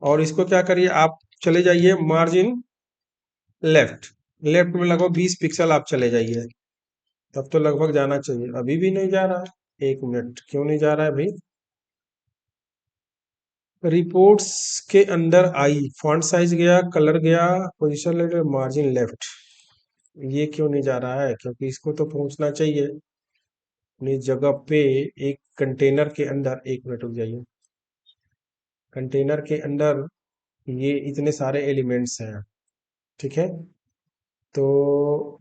और इसको क्या करिए, आप चले जाइए मार्जिन लेफ्ट। लेफ्ट में लगभग 20 पिक्सल आप चले जाइए, तब तो लगभग जाना चाहिए। अभी भी नहीं जा रहा है, 1 मिनट, क्यों नहीं जा रहा है भाई। रिपोर्ट्स के अंदर आई, फॉन्ट साइज गया, कलर गया, पोजीशन लेफ्ट, मार्जिन लेफ्ट, ये क्यों नहीं जा रहा है, क्योंकि इसको तो पहुंचना चाहिए अपनी जगह पे। एक कंटेनर के अंदर, 1 मिनट रुक जाइए, कंटेनर के अंदर ये इतने सारे एलिमेंट्स हैं। ठीक है, तो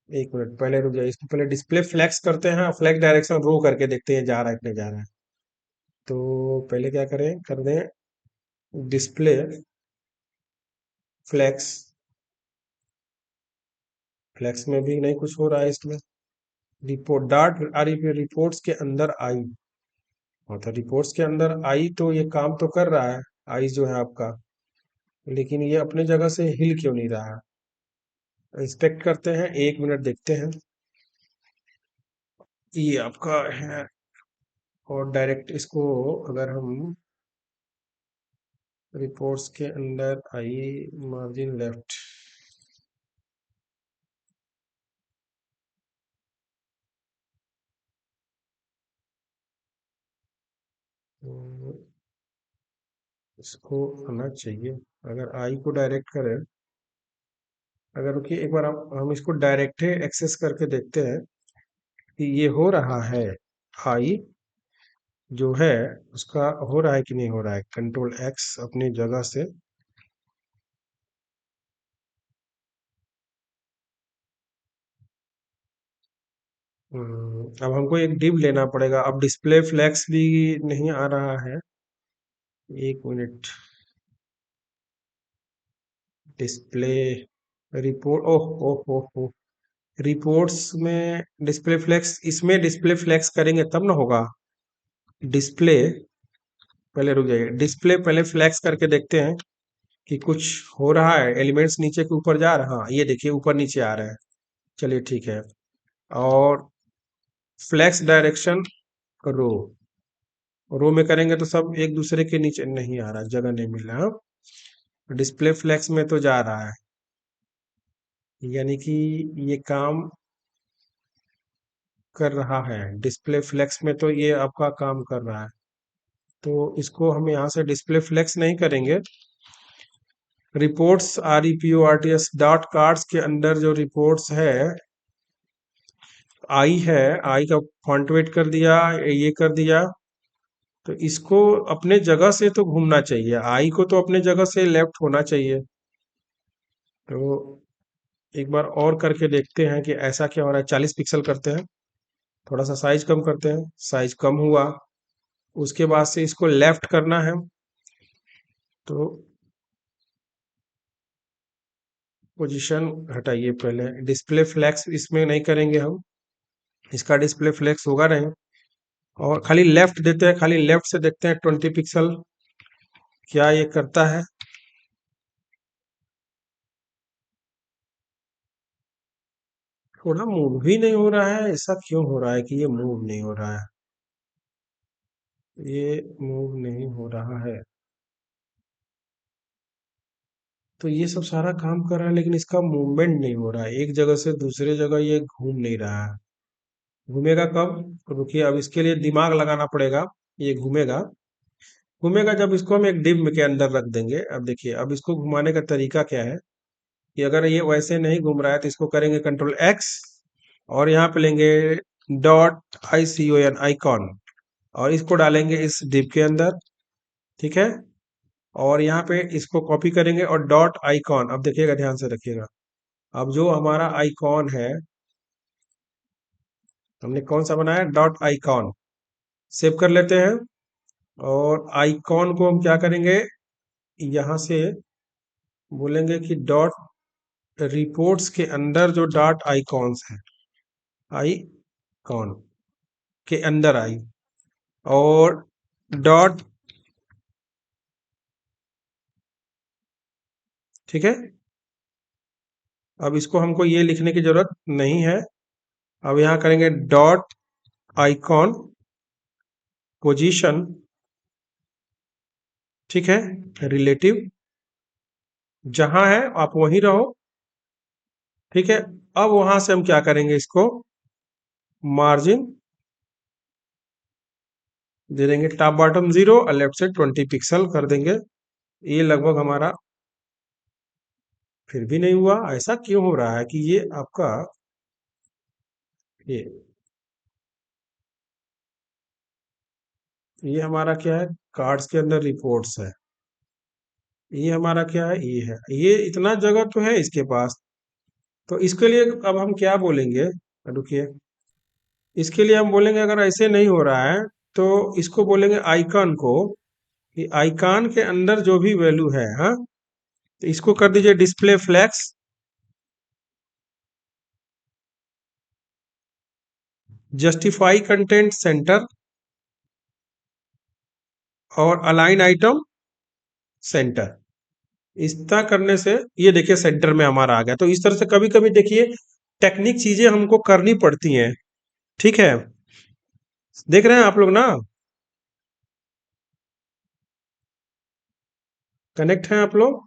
1 मिनट, पहले रुक जाइए, इसको पहले डिस्प्ले फ्लैक्स करते हैं, फ्लैक्स डायरेक्शन रो करके देखते हैं जा रहा है कि नहीं जा रहा है। तो पहले क्या करें, कर दें डिस्प्ले फ्लेक्स, फ्लेक्स में भी नहीं कुछ हो रहा है इसमें। रिपोर्ट डार्ट आर रिपोर्ट्स के अंदर आई, हाँ तो रिपोर्ट्स के अंदर आई तो ये काम तो कर रहा है, आई जो है आपका, लेकिन ये अपने जगह से हिल क्यों नहीं रहा है। इंस्पेक्ट करते हैं, 1 मिनट देखते हैं। ये आपका है, और डायरेक्ट इसको अगर हम रिपोर्ट्स के अंदर आई, मार्जिन लेफ्ट, इसको आना चाहिए। अगर आई को डायरेक्ट करें, अगर रुकिए एक बार हम इसको डायरेक्ट एक्सेस करके देखते हैं कि ये हो रहा है, आई जो है उसका हो रहा है कि नहीं हो रहा है। कंट्रोल एक्स अपनी जगह से, अब हमको एक डिव लेना पड़ेगा। अब डिस्प्ले फ्लैक्स भी नहीं आ रहा है, 1 मिनट। डिस्प्ले रिपोर्ट, ओह ओह ओह ओह, रिपोर्ट्स में डिस्प्ले फ्लैक्स, इसमें डिस्प्ले फ्लैक्स करेंगे तब ना होगा। डिस्प्ले, पहले रुक जाइए, डिस्प्ले पहले फ्लैक्स करके देखते हैं कि कुछ हो रहा है, एलिमेंट्स नीचे के ऊपर जा रहा है, हाँ ये देखिए ऊपर नीचे आ रहा है। चलिए ठीक है। और फ्लैक्स डायरेक्शन रो, रो में करेंगे तो सब एक दूसरे के नीचे नहीं आ रहा, जगह नहीं मिल रहा। डिस्प्ले फ्लैक्स में तो जा रहा है, यानी कि ये काम कर रहा है। डिस्प्ले फ्लेक्स में तो ये आपका काम कर रहा है, तो इसको हम यहाँ से डिस्प्ले फ्लेक्स नहीं करेंगे। Reports R E P O R T S dot cards के अंदर जो रिपोर्ट्स है, आई है, आई का फॉन्ट वेट कर दिया, ये कर दिया, तो इसको अपने जगह से तो घूमना चाहिए, आई को तो अपने जगह से लेफ्ट होना चाहिए। तो एक बार और करके देखते हैं कि ऐसा क्या हो रहा है। 40 पिक्सल करते हैं, थोड़ा सा साइज कम करते हैं, साइज कम हुआ। उसके बाद से इसको लेफ्ट करना है, तो पोजीशन हटाइए, पहले डिस्प्ले फ्लेक्स इसमें नहीं करेंगे हम, इसका डिस्प्ले फ्लेक्स होगा नहीं। और खाली लेफ्ट देते हैं, खाली लेफ्ट से देखते हैं 20 पिक्सल क्या ये करता है। थोड़ा मूव भी नहीं हो रहा है, ऐसा क्यों हो रहा है कि ये मूव नहीं हो रहा है, ये मूव नहीं हो रहा है। तो ये सब सारा काम कर रहा है लेकिन इसका मूवमेंट नहीं हो रहा है, एक जगह से दूसरे जगह ये घूम नहीं रहा है। घूमेगा कब, तो रुकिए, अब इसके लिए दिमाग लगाना पड़ेगा। ये घूमेगा, घूमेगा जब इसको हम एक डिब के अंदर रख देंगे। अब देखिए, अब इसको घुमाने का तरीका क्या है कि अगर ये वैसे नहीं घूम रहा है तो इसको करेंगे कंट्रोल एक्स, और यहाँ पे लेंगे dot I C O N, icon, और इसको डालेंगे इस डिब के अंदर, ठीक है। और यहाँ पे इसको कॉपी करेंगे और डॉट आइकॉन, अब देखिएगा, ध्यान से रखिएगा। अब जो हमारा आइकॉन है, हमने कौन सा बनाया, डॉट आइकॉन, सेव कर लेते हैं। और आइकॉन को हम क्या करेंगे, यहाँ से बोलेंगे कि डॉट रिपोर्ट्स के अंदर जो डॉट आइकॉन्स है, आइकॉन के अंदर आई, और डॉट, ठीक है। अब इसको हमको ये लिखने की जरूरत नहीं है। अब यहाँ करेंगे डॉट आइकॉन पोजीशन, ठीक है, रिलेटिव, जहां है आप वहीं रहो, ठीक है। अब वहां से हम क्या करेंगे, इसको मार्जिन दे देंगे, टॉप बॉटम 0 और लेफ्ट से 20 पिक्सल कर देंगे। ये लगभग हमारा, फिर भी नहीं हुआ, ऐसा क्यों हो रहा है कि ये आपका, ये हमारा क्या है, कार्ड्स के अंदर रिपोर्ट्स है, ये हमारा क्या है, ये है, ये इतना जगह तो है इसके पास। तो इसके लिए अब हम क्या बोलेंगे, रुकिए, इसके लिए हम बोलेंगे अगर ऐसे नहीं हो रहा है तो इसको बोलेंगे आइकन को कि आइकॉन के अंदर जो भी वैल्यू है, हाँ, तो इसको कर दीजिए display flex, justify content center और अलाइन आइटम सेंटर। इस तरह करने से ये देखिए सेंटर में हमारा आ गया। तो इस तरह से कभी कभी देखिए टेक्निक चीजें हमको करनी पड़ती हैं। ठीक है, देख रहे हैं आप लोग ना, कनेक्ट हैं आप लोग?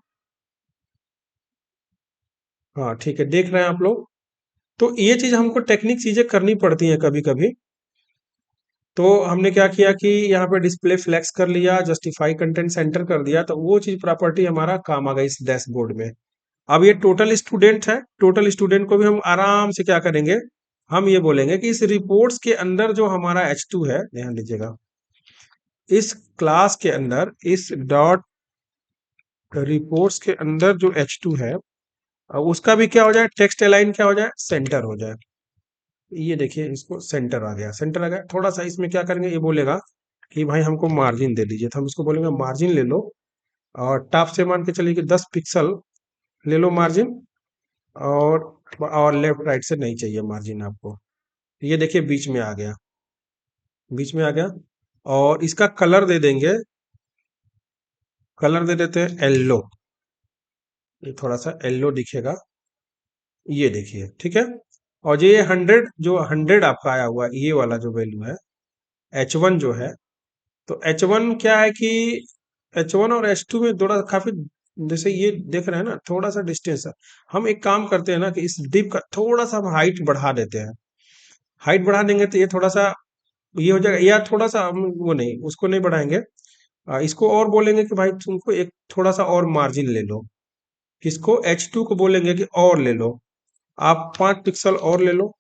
हाँ ठीक है, देख रहे हैं आप लोग। तो ये चीज हमको टेक्निक चीजें करनी पड़ती हैं कभी कभी। तो हमने क्या किया कि यहाँ पे डिस्प्ले फ्लेक्स कर लिया, जस्टिफाई कंटेंट सेंटर कर दिया, तो वो चीज प्रॉपर्टी हमारा काम आ गई इस डैशबोर्ड में। अब ये टोटल स्टूडेंट है, टोटल स्टूडेंट को भी हम आराम से क्या करेंगे, हम ये बोलेंगे कि इस रिपोर्ट्स के अंदर जो हमारा H2 है, ध्यान दीजिएगा, इस क्लास के अंदर इस डॉट रिपोर्ट्स के अंदर जो H2 है, अब उसका भी क्या हो जाए, टेक्स्ट अलाइन क्या हो जाए, सेंटर हो जाए। ये देखिए इसको सेंटर आ गया, सेंटर आ गया। थोड़ा सा इसमें क्या करेंगे, ये बोलेगा कि भाई हमको मार्जिन दे दीजिए, तो हम इसको बोलेंगे मार्जिन ले लो, और टॉप से मान के चलिए कि 10 पिक्सल ले लो मार्जिन, और लेफ्ट राइट से नहीं चाहिए मार्जिन आपको। ये देखिए बीच में आ गया, बीच में आ गया। और इसका कलर दे देंगे, कलर दे देते हैं येलो, ये थोड़ा सा येलो दिखेगा, ये देखिए ठीक है। और ये 100, जो 100 आपका आया हुआ है, ये वाला जो वैल्यू है H1 जो है, तो H1 क्या है कि H1 और H2 में थोड़ा काफी, जैसे ये देख रहे हैं ना, थोड़ा सा डिस्टेंस है। हम एक काम करते हैं ना कि इस डिप का थोड़ा सा हम हाइट बढ़ा देते हैं, हाइट बढ़ा देंगे तो ये थोड़ा सा ये हो जाएगा, या थोड़ा सा हम वो नहीं, उसको नहीं बढ़ाएंगे, इसको और बोलेंगे कि भाई तुमको एक थोड़ा सा और मार्जिन ले लो। किसको, H2 को बोलेंगे कि और ले लो, आप 5 पिक्सल और ले लो।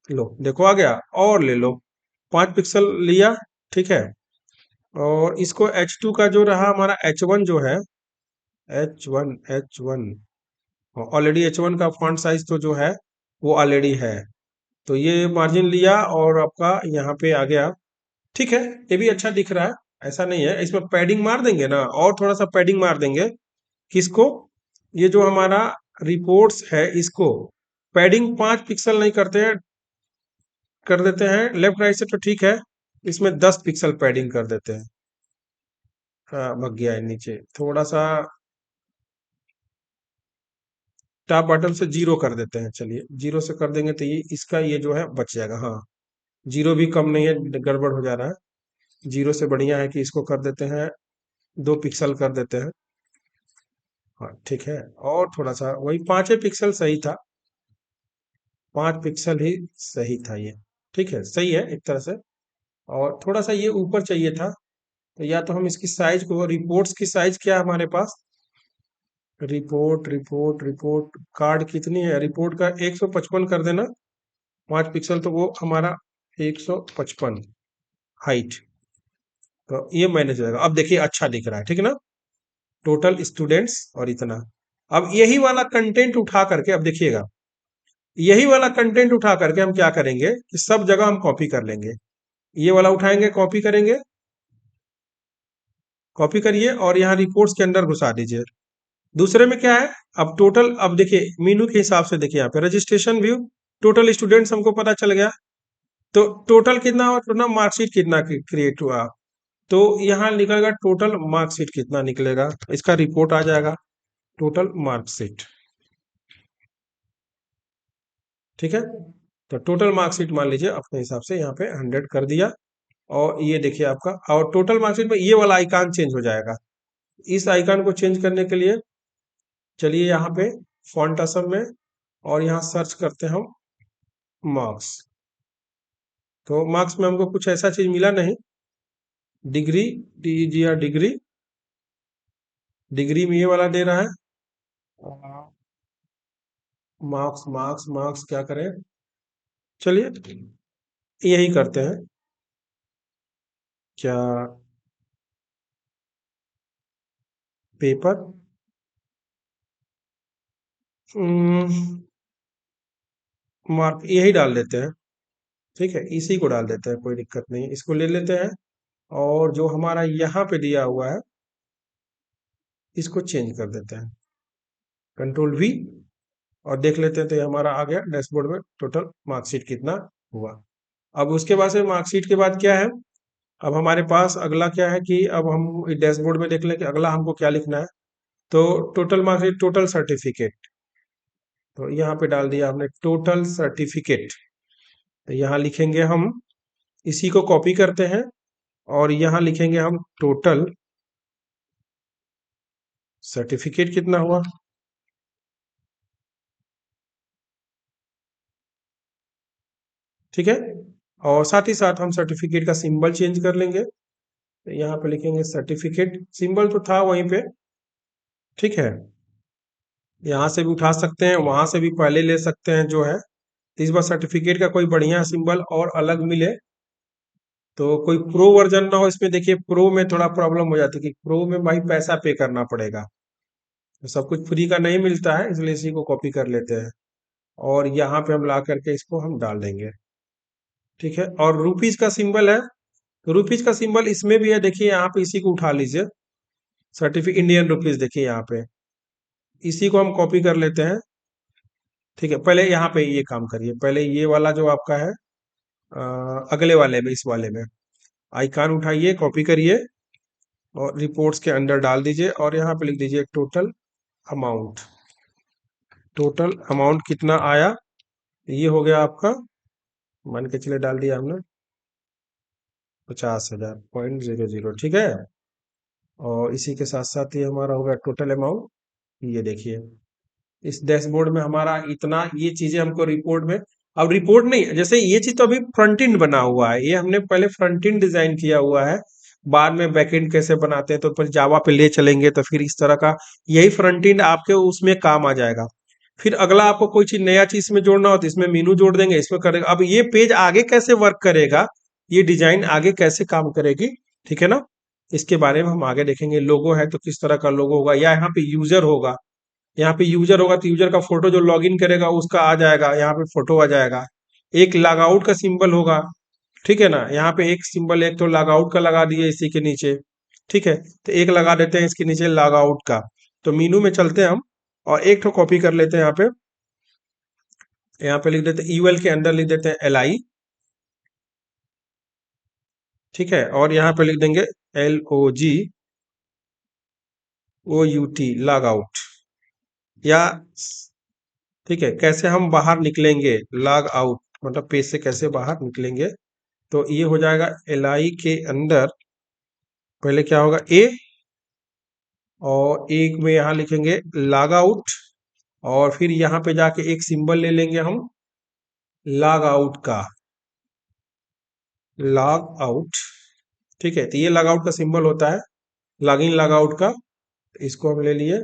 लो देखो आ गया, और ले लो, 5 पिक्सल लिया, ठीक है। और इसको H2 का जो रहा हमारा H1 जो है, H1 ऑलरेडी H1 का फॉन्ट साइज तो जो है वो ऑलरेडी है, तो ये मार्जिन लिया और आपका यहाँ पे आ गया। ठीक है, ये भी अच्छा दिख रहा है, ऐसा नहीं है। इसमें पैडिंग मार देंगे ना, और थोड़ा सा पैडिंग मार देंगे। किसको, ये जो हमारा रिपोर्ट्स है, इसको पैडिंग 5 पिक्सल नहीं करते हैं, कर देते हैं लेफ्ट राइट से, तो ठीक है, इसमें 10 पिक्सल पैडिंग कर देते हैं। हाँ भग गया है नीचे थोड़ा सा, टॉप बॉटम से 0 कर देते हैं, चलिए 0 से कर देंगे तो ये इसका ये जो है बच जाएगा। हाँ, 0 भी कम नहीं है, गड़बड़ हो जा रहा है। 0 से बढ़िया है कि इसको कर देते हैं, 2 पिक्सल कर देते हैं। हाँ ठीक है, और थोड़ा सा वही 5 पिक्सल सही था, 5 पिक्सल ही सही था ये। ठीक है, सही है एक तरह से। और थोड़ा सा ये ऊपर चाहिए था, तो या तो हम इसकी साइज को, रिपोर्ट्स की साइज क्या है हमारे पास, रिपोर्ट कार्ड कितनी है, रिपोर्ट का 155 कर देना, 5 पिक्सल, तो वो हमारा 155 हाइट, तो ये मैनेज हो जाएगा। अब देखिए अच्छा दिख रहा है, ठीक है ना, टोटल स्टूडेंट्स और इतना। अब यही वाला कंटेंट उठा करके, अब देखिएगा, यही वाला कंटेंट उठा करके हम क्या करेंगे कि सब जगह हम कॉपी कर लेंगे। ये वाला उठाएंगे, कॉपी करेंगे, कॉपी करिए और यहाँ रिपोर्ट्स के अंदर घुसा दीजिए। दूसरे में क्या है, अब टोटल, अब देखिए मीनू के हिसाब से, देखिए यहाँ पे रजिस्ट्रेशन व्यू, टोटल स्टूडेंट्स हमको पता चल गया, तो टोटल कितना हुआ, टोटल मार्कशीट कितना क्रिएट हुआ, तो यहाँ निकलेगा टोटल मार्कशीट कितना निकलेगा, इसका रिपोर्ट आ जाएगा, टोटल मार्कशीट। ठीक है, तो टोटल मार्कशीट मान लीजिए अपने हिसाब से यहाँ पे 100 कर दिया। और ये देखिए आपका, और टोटल मार्कशीट में ये वाला आइकन चेंज हो जाएगा। इस आइकन को चेंज करने के लिए चलिए यहाँ पे फॉन्ट असम में, और यहाँ सर्च करते हैं हम मार्क्स। तो मार्क्स में हमको कुछ ऐसा चीज मिला नहीं, डिग्री, DEGR डिग्री, डिग्री में ये वाला दे रहा है। मार्क्स मार्क्स मार्क्स क्या करें, चलिए यही करते हैं, क्या, पेपर, मार्क यही डाल देते हैं। ठीक है, इसी को डाल देते हैं, कोई दिक्कत नहीं, इसको ले लेते हैं। और जो हमारा यहाँ पे दिया हुआ है इसको चेंज कर देते हैं, कंट्रोल वी, और देख लेते हैं। तो ये हमारा आ गया डैशबोर्ड में टोटल मार्कशीट कितना हुआ। अब उसके बाद से मार्कशीट के बाद क्या है, अब हमारे पास अगला क्या है कि अब हम डैशबोर्ड में देख लें कि अगला हमको क्या लिखना है। तो टोटल मार्कशीट, टोटल सर्टिफिकेट, तो यहाँ पे डाल दिया हमने टोटल सर्टिफिकेट। तो यहाँ लिखेंगे हम, इसी को कॉपी करते हैं और यहाँ लिखेंगे हम टोटल सर्टिफिकेट कितना हुआ। ठीक है, और साथ ही साथ हम सर्टिफिकेट का सिंबल चेंज कर लेंगे। तो यहाँ पे लिखेंगे सर्टिफिकेट, सिंबल तो था वहीं पे। ठीक है, यहाँ से भी उठा सकते हैं, वहां से भी पहले ले सकते हैं जो है। तो इस बार सर्टिफिकेट का कोई बढ़िया सिंबल और अलग मिले, तो कोई प्रो वर्जन ना हो इसमें। देखिए प्रो में थोड़ा प्रॉब्लम हो जाती है कि प्रो में भाई पैसा पे करना पड़ेगा, तो सब कुछ फ्री का नहीं मिलता है, इसलिए इसी को कॉपी कर लेते हैं और यहाँ पे हम ला करके इसको हम डाल देंगे। ठीक है, और रुपीज का सिंबल है, तो रुपीज का सिंबल इसमें भी है। देखिए यहाँ पे इसी को उठा लीजिए, सर्टिफिकेट इंडियन रुपीज, देखिए यहाँ पे इसी को हम कॉपी कर लेते हैं। ठीक है, पहले यहाँ पे ये काम करिए, पहले ये वाला जो आपका है अगले वाले में, इस वाले में आइकन उठाइए, कॉपी करिए और रिपोर्ट्स के अंदर डाल दीजिए और यहाँ पे लिख दीजिए टोटल अमाउंट। टोटल अमाउंट कितना आया, ये हो गया आपका, मान के चले डाल दिया हमने 50,000.00। ठीक है, और इसी के साथ साथ ये हमारा होगा टोटल अमाउंट। ये देखिए इस डैशबोर्ड में हमारा इतना, ये चीजें हमको रिपोर्ट में, अब रिपोर्ट नहीं, जैसे ये चीज तो अभी फ्रंट एंड बना हुआ है, ये हमने पहले फ्रंट एंड डिजाइन किया हुआ है, बाद में बैक एंड कैसे बनाते हैं तो फिर जावा पे ले चलेंगे, तो फिर इस तरह का यही फ्रंट एंड आपके उसमें काम आ जाएगा। फिर अगला आपको कोई चीज नया चीज में जोड़ना हो तो इसमें मीनू जोड़ देंगे, इसमें करेगा। अब ये पेज आगे कैसे वर्क करेगा, ये डिजाइन आगे कैसे काम करेगी, ठीक है ना, इसके बारे में हम आगे देखेंगे। लोगो है तो किस तरह का लोगो होगा, या यहाँ पे यूजर होगा, यहाँ पे यूजर होगा तो यूजर का फोटो जो लॉगिन करेगा उसका आ जाएगा, यहाँ पे फोटो आ जाएगा। एक लॉग आउट का सिंबल होगा, ठीक है ना, यहाँ पे एक सिंबल, एक तो लॉग आउट का लगा दिए इसी के नीचे। ठीक है, तो एक लगा देते हैं इसके नीचे लॉग आउट का। तो मीनू में चलते हैं हम और एक तो कॉपी कर लेते हैं यहाँ पे, यहाँ पे लिख देते हैं यूएल के अंदर लिख देते हैं एल आई। ठीक है, और यहाँ पे लिख देंगे LOGOUT, लॉग आउट। या ठीक है, कैसे हम बाहर निकलेंगे, लॉग आउट मतलब पेज से कैसे बाहर निकलेंगे। तो ये हो जाएगा LI के अंदर, पहले क्या होगा ए, और एक में यहाँ लिखेंगे लॉग आउट, और फिर यहाँ पे जाके एक सिंबल ले लेंगे हम लॉग आउट का, लॉग आउट। ठीक है, तो ये लॉग आउट का सिंबल होता है, लॉग इन लॉग आउट का, इसको हम ले लिए।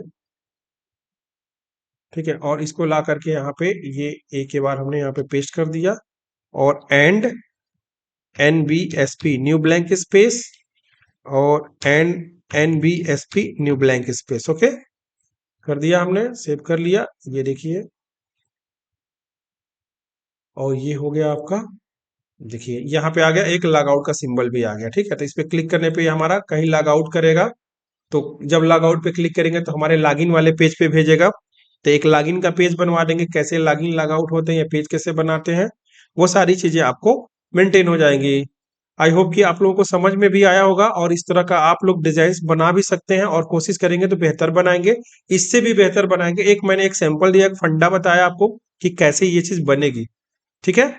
ठीक है, और इसको ला करके यहाँ पे ये एक के बार हमने यहाँ पे पेस्ट कर दिया, और and NBSP new blank space, और and NBSP new blank space. Okay, कर दिया हमने, सेव कर लिया, ये देखिए, और ये हो गया आपका। देखिए यहाँ पे आ गया, एक लॉग आउट का सिंबल भी आ गया। ठीक है, तो इस पे क्लिक करने पे हमारा कहीं लॉग आउट करेगा, तो जब लॉग आउट पे क्लिक करेंगे तो हमारे लॉगिन वाले पेज पे भेजेगा। तो एक लॉगिन का पेज बनवा देंगे, कैसे लॉगिन लॉग आउट होते हैं या पेज कैसे बनाते हैं, वो सारी चीजें आपको मेंटेन हो जाएंगी। आई होप कि आप लोगों को समझ में भी आया होगा, और इस तरह का आप लोग डिजाइन बना भी सकते हैं, और कोशिश करेंगे तो बेहतर बनाएंगे, इससे भी बेहतर बनाएंगे। एक मैंने एक सैंपल दिया, एक फंडा बताया आपको कि कैसे ये चीज बनेगी। ठीक है,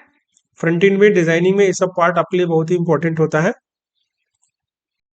फ्रंट एंड में डिजाइनिंग में ये सब पार्ट आपके लिए बहुत ही इंपॉर्टेंट होता है।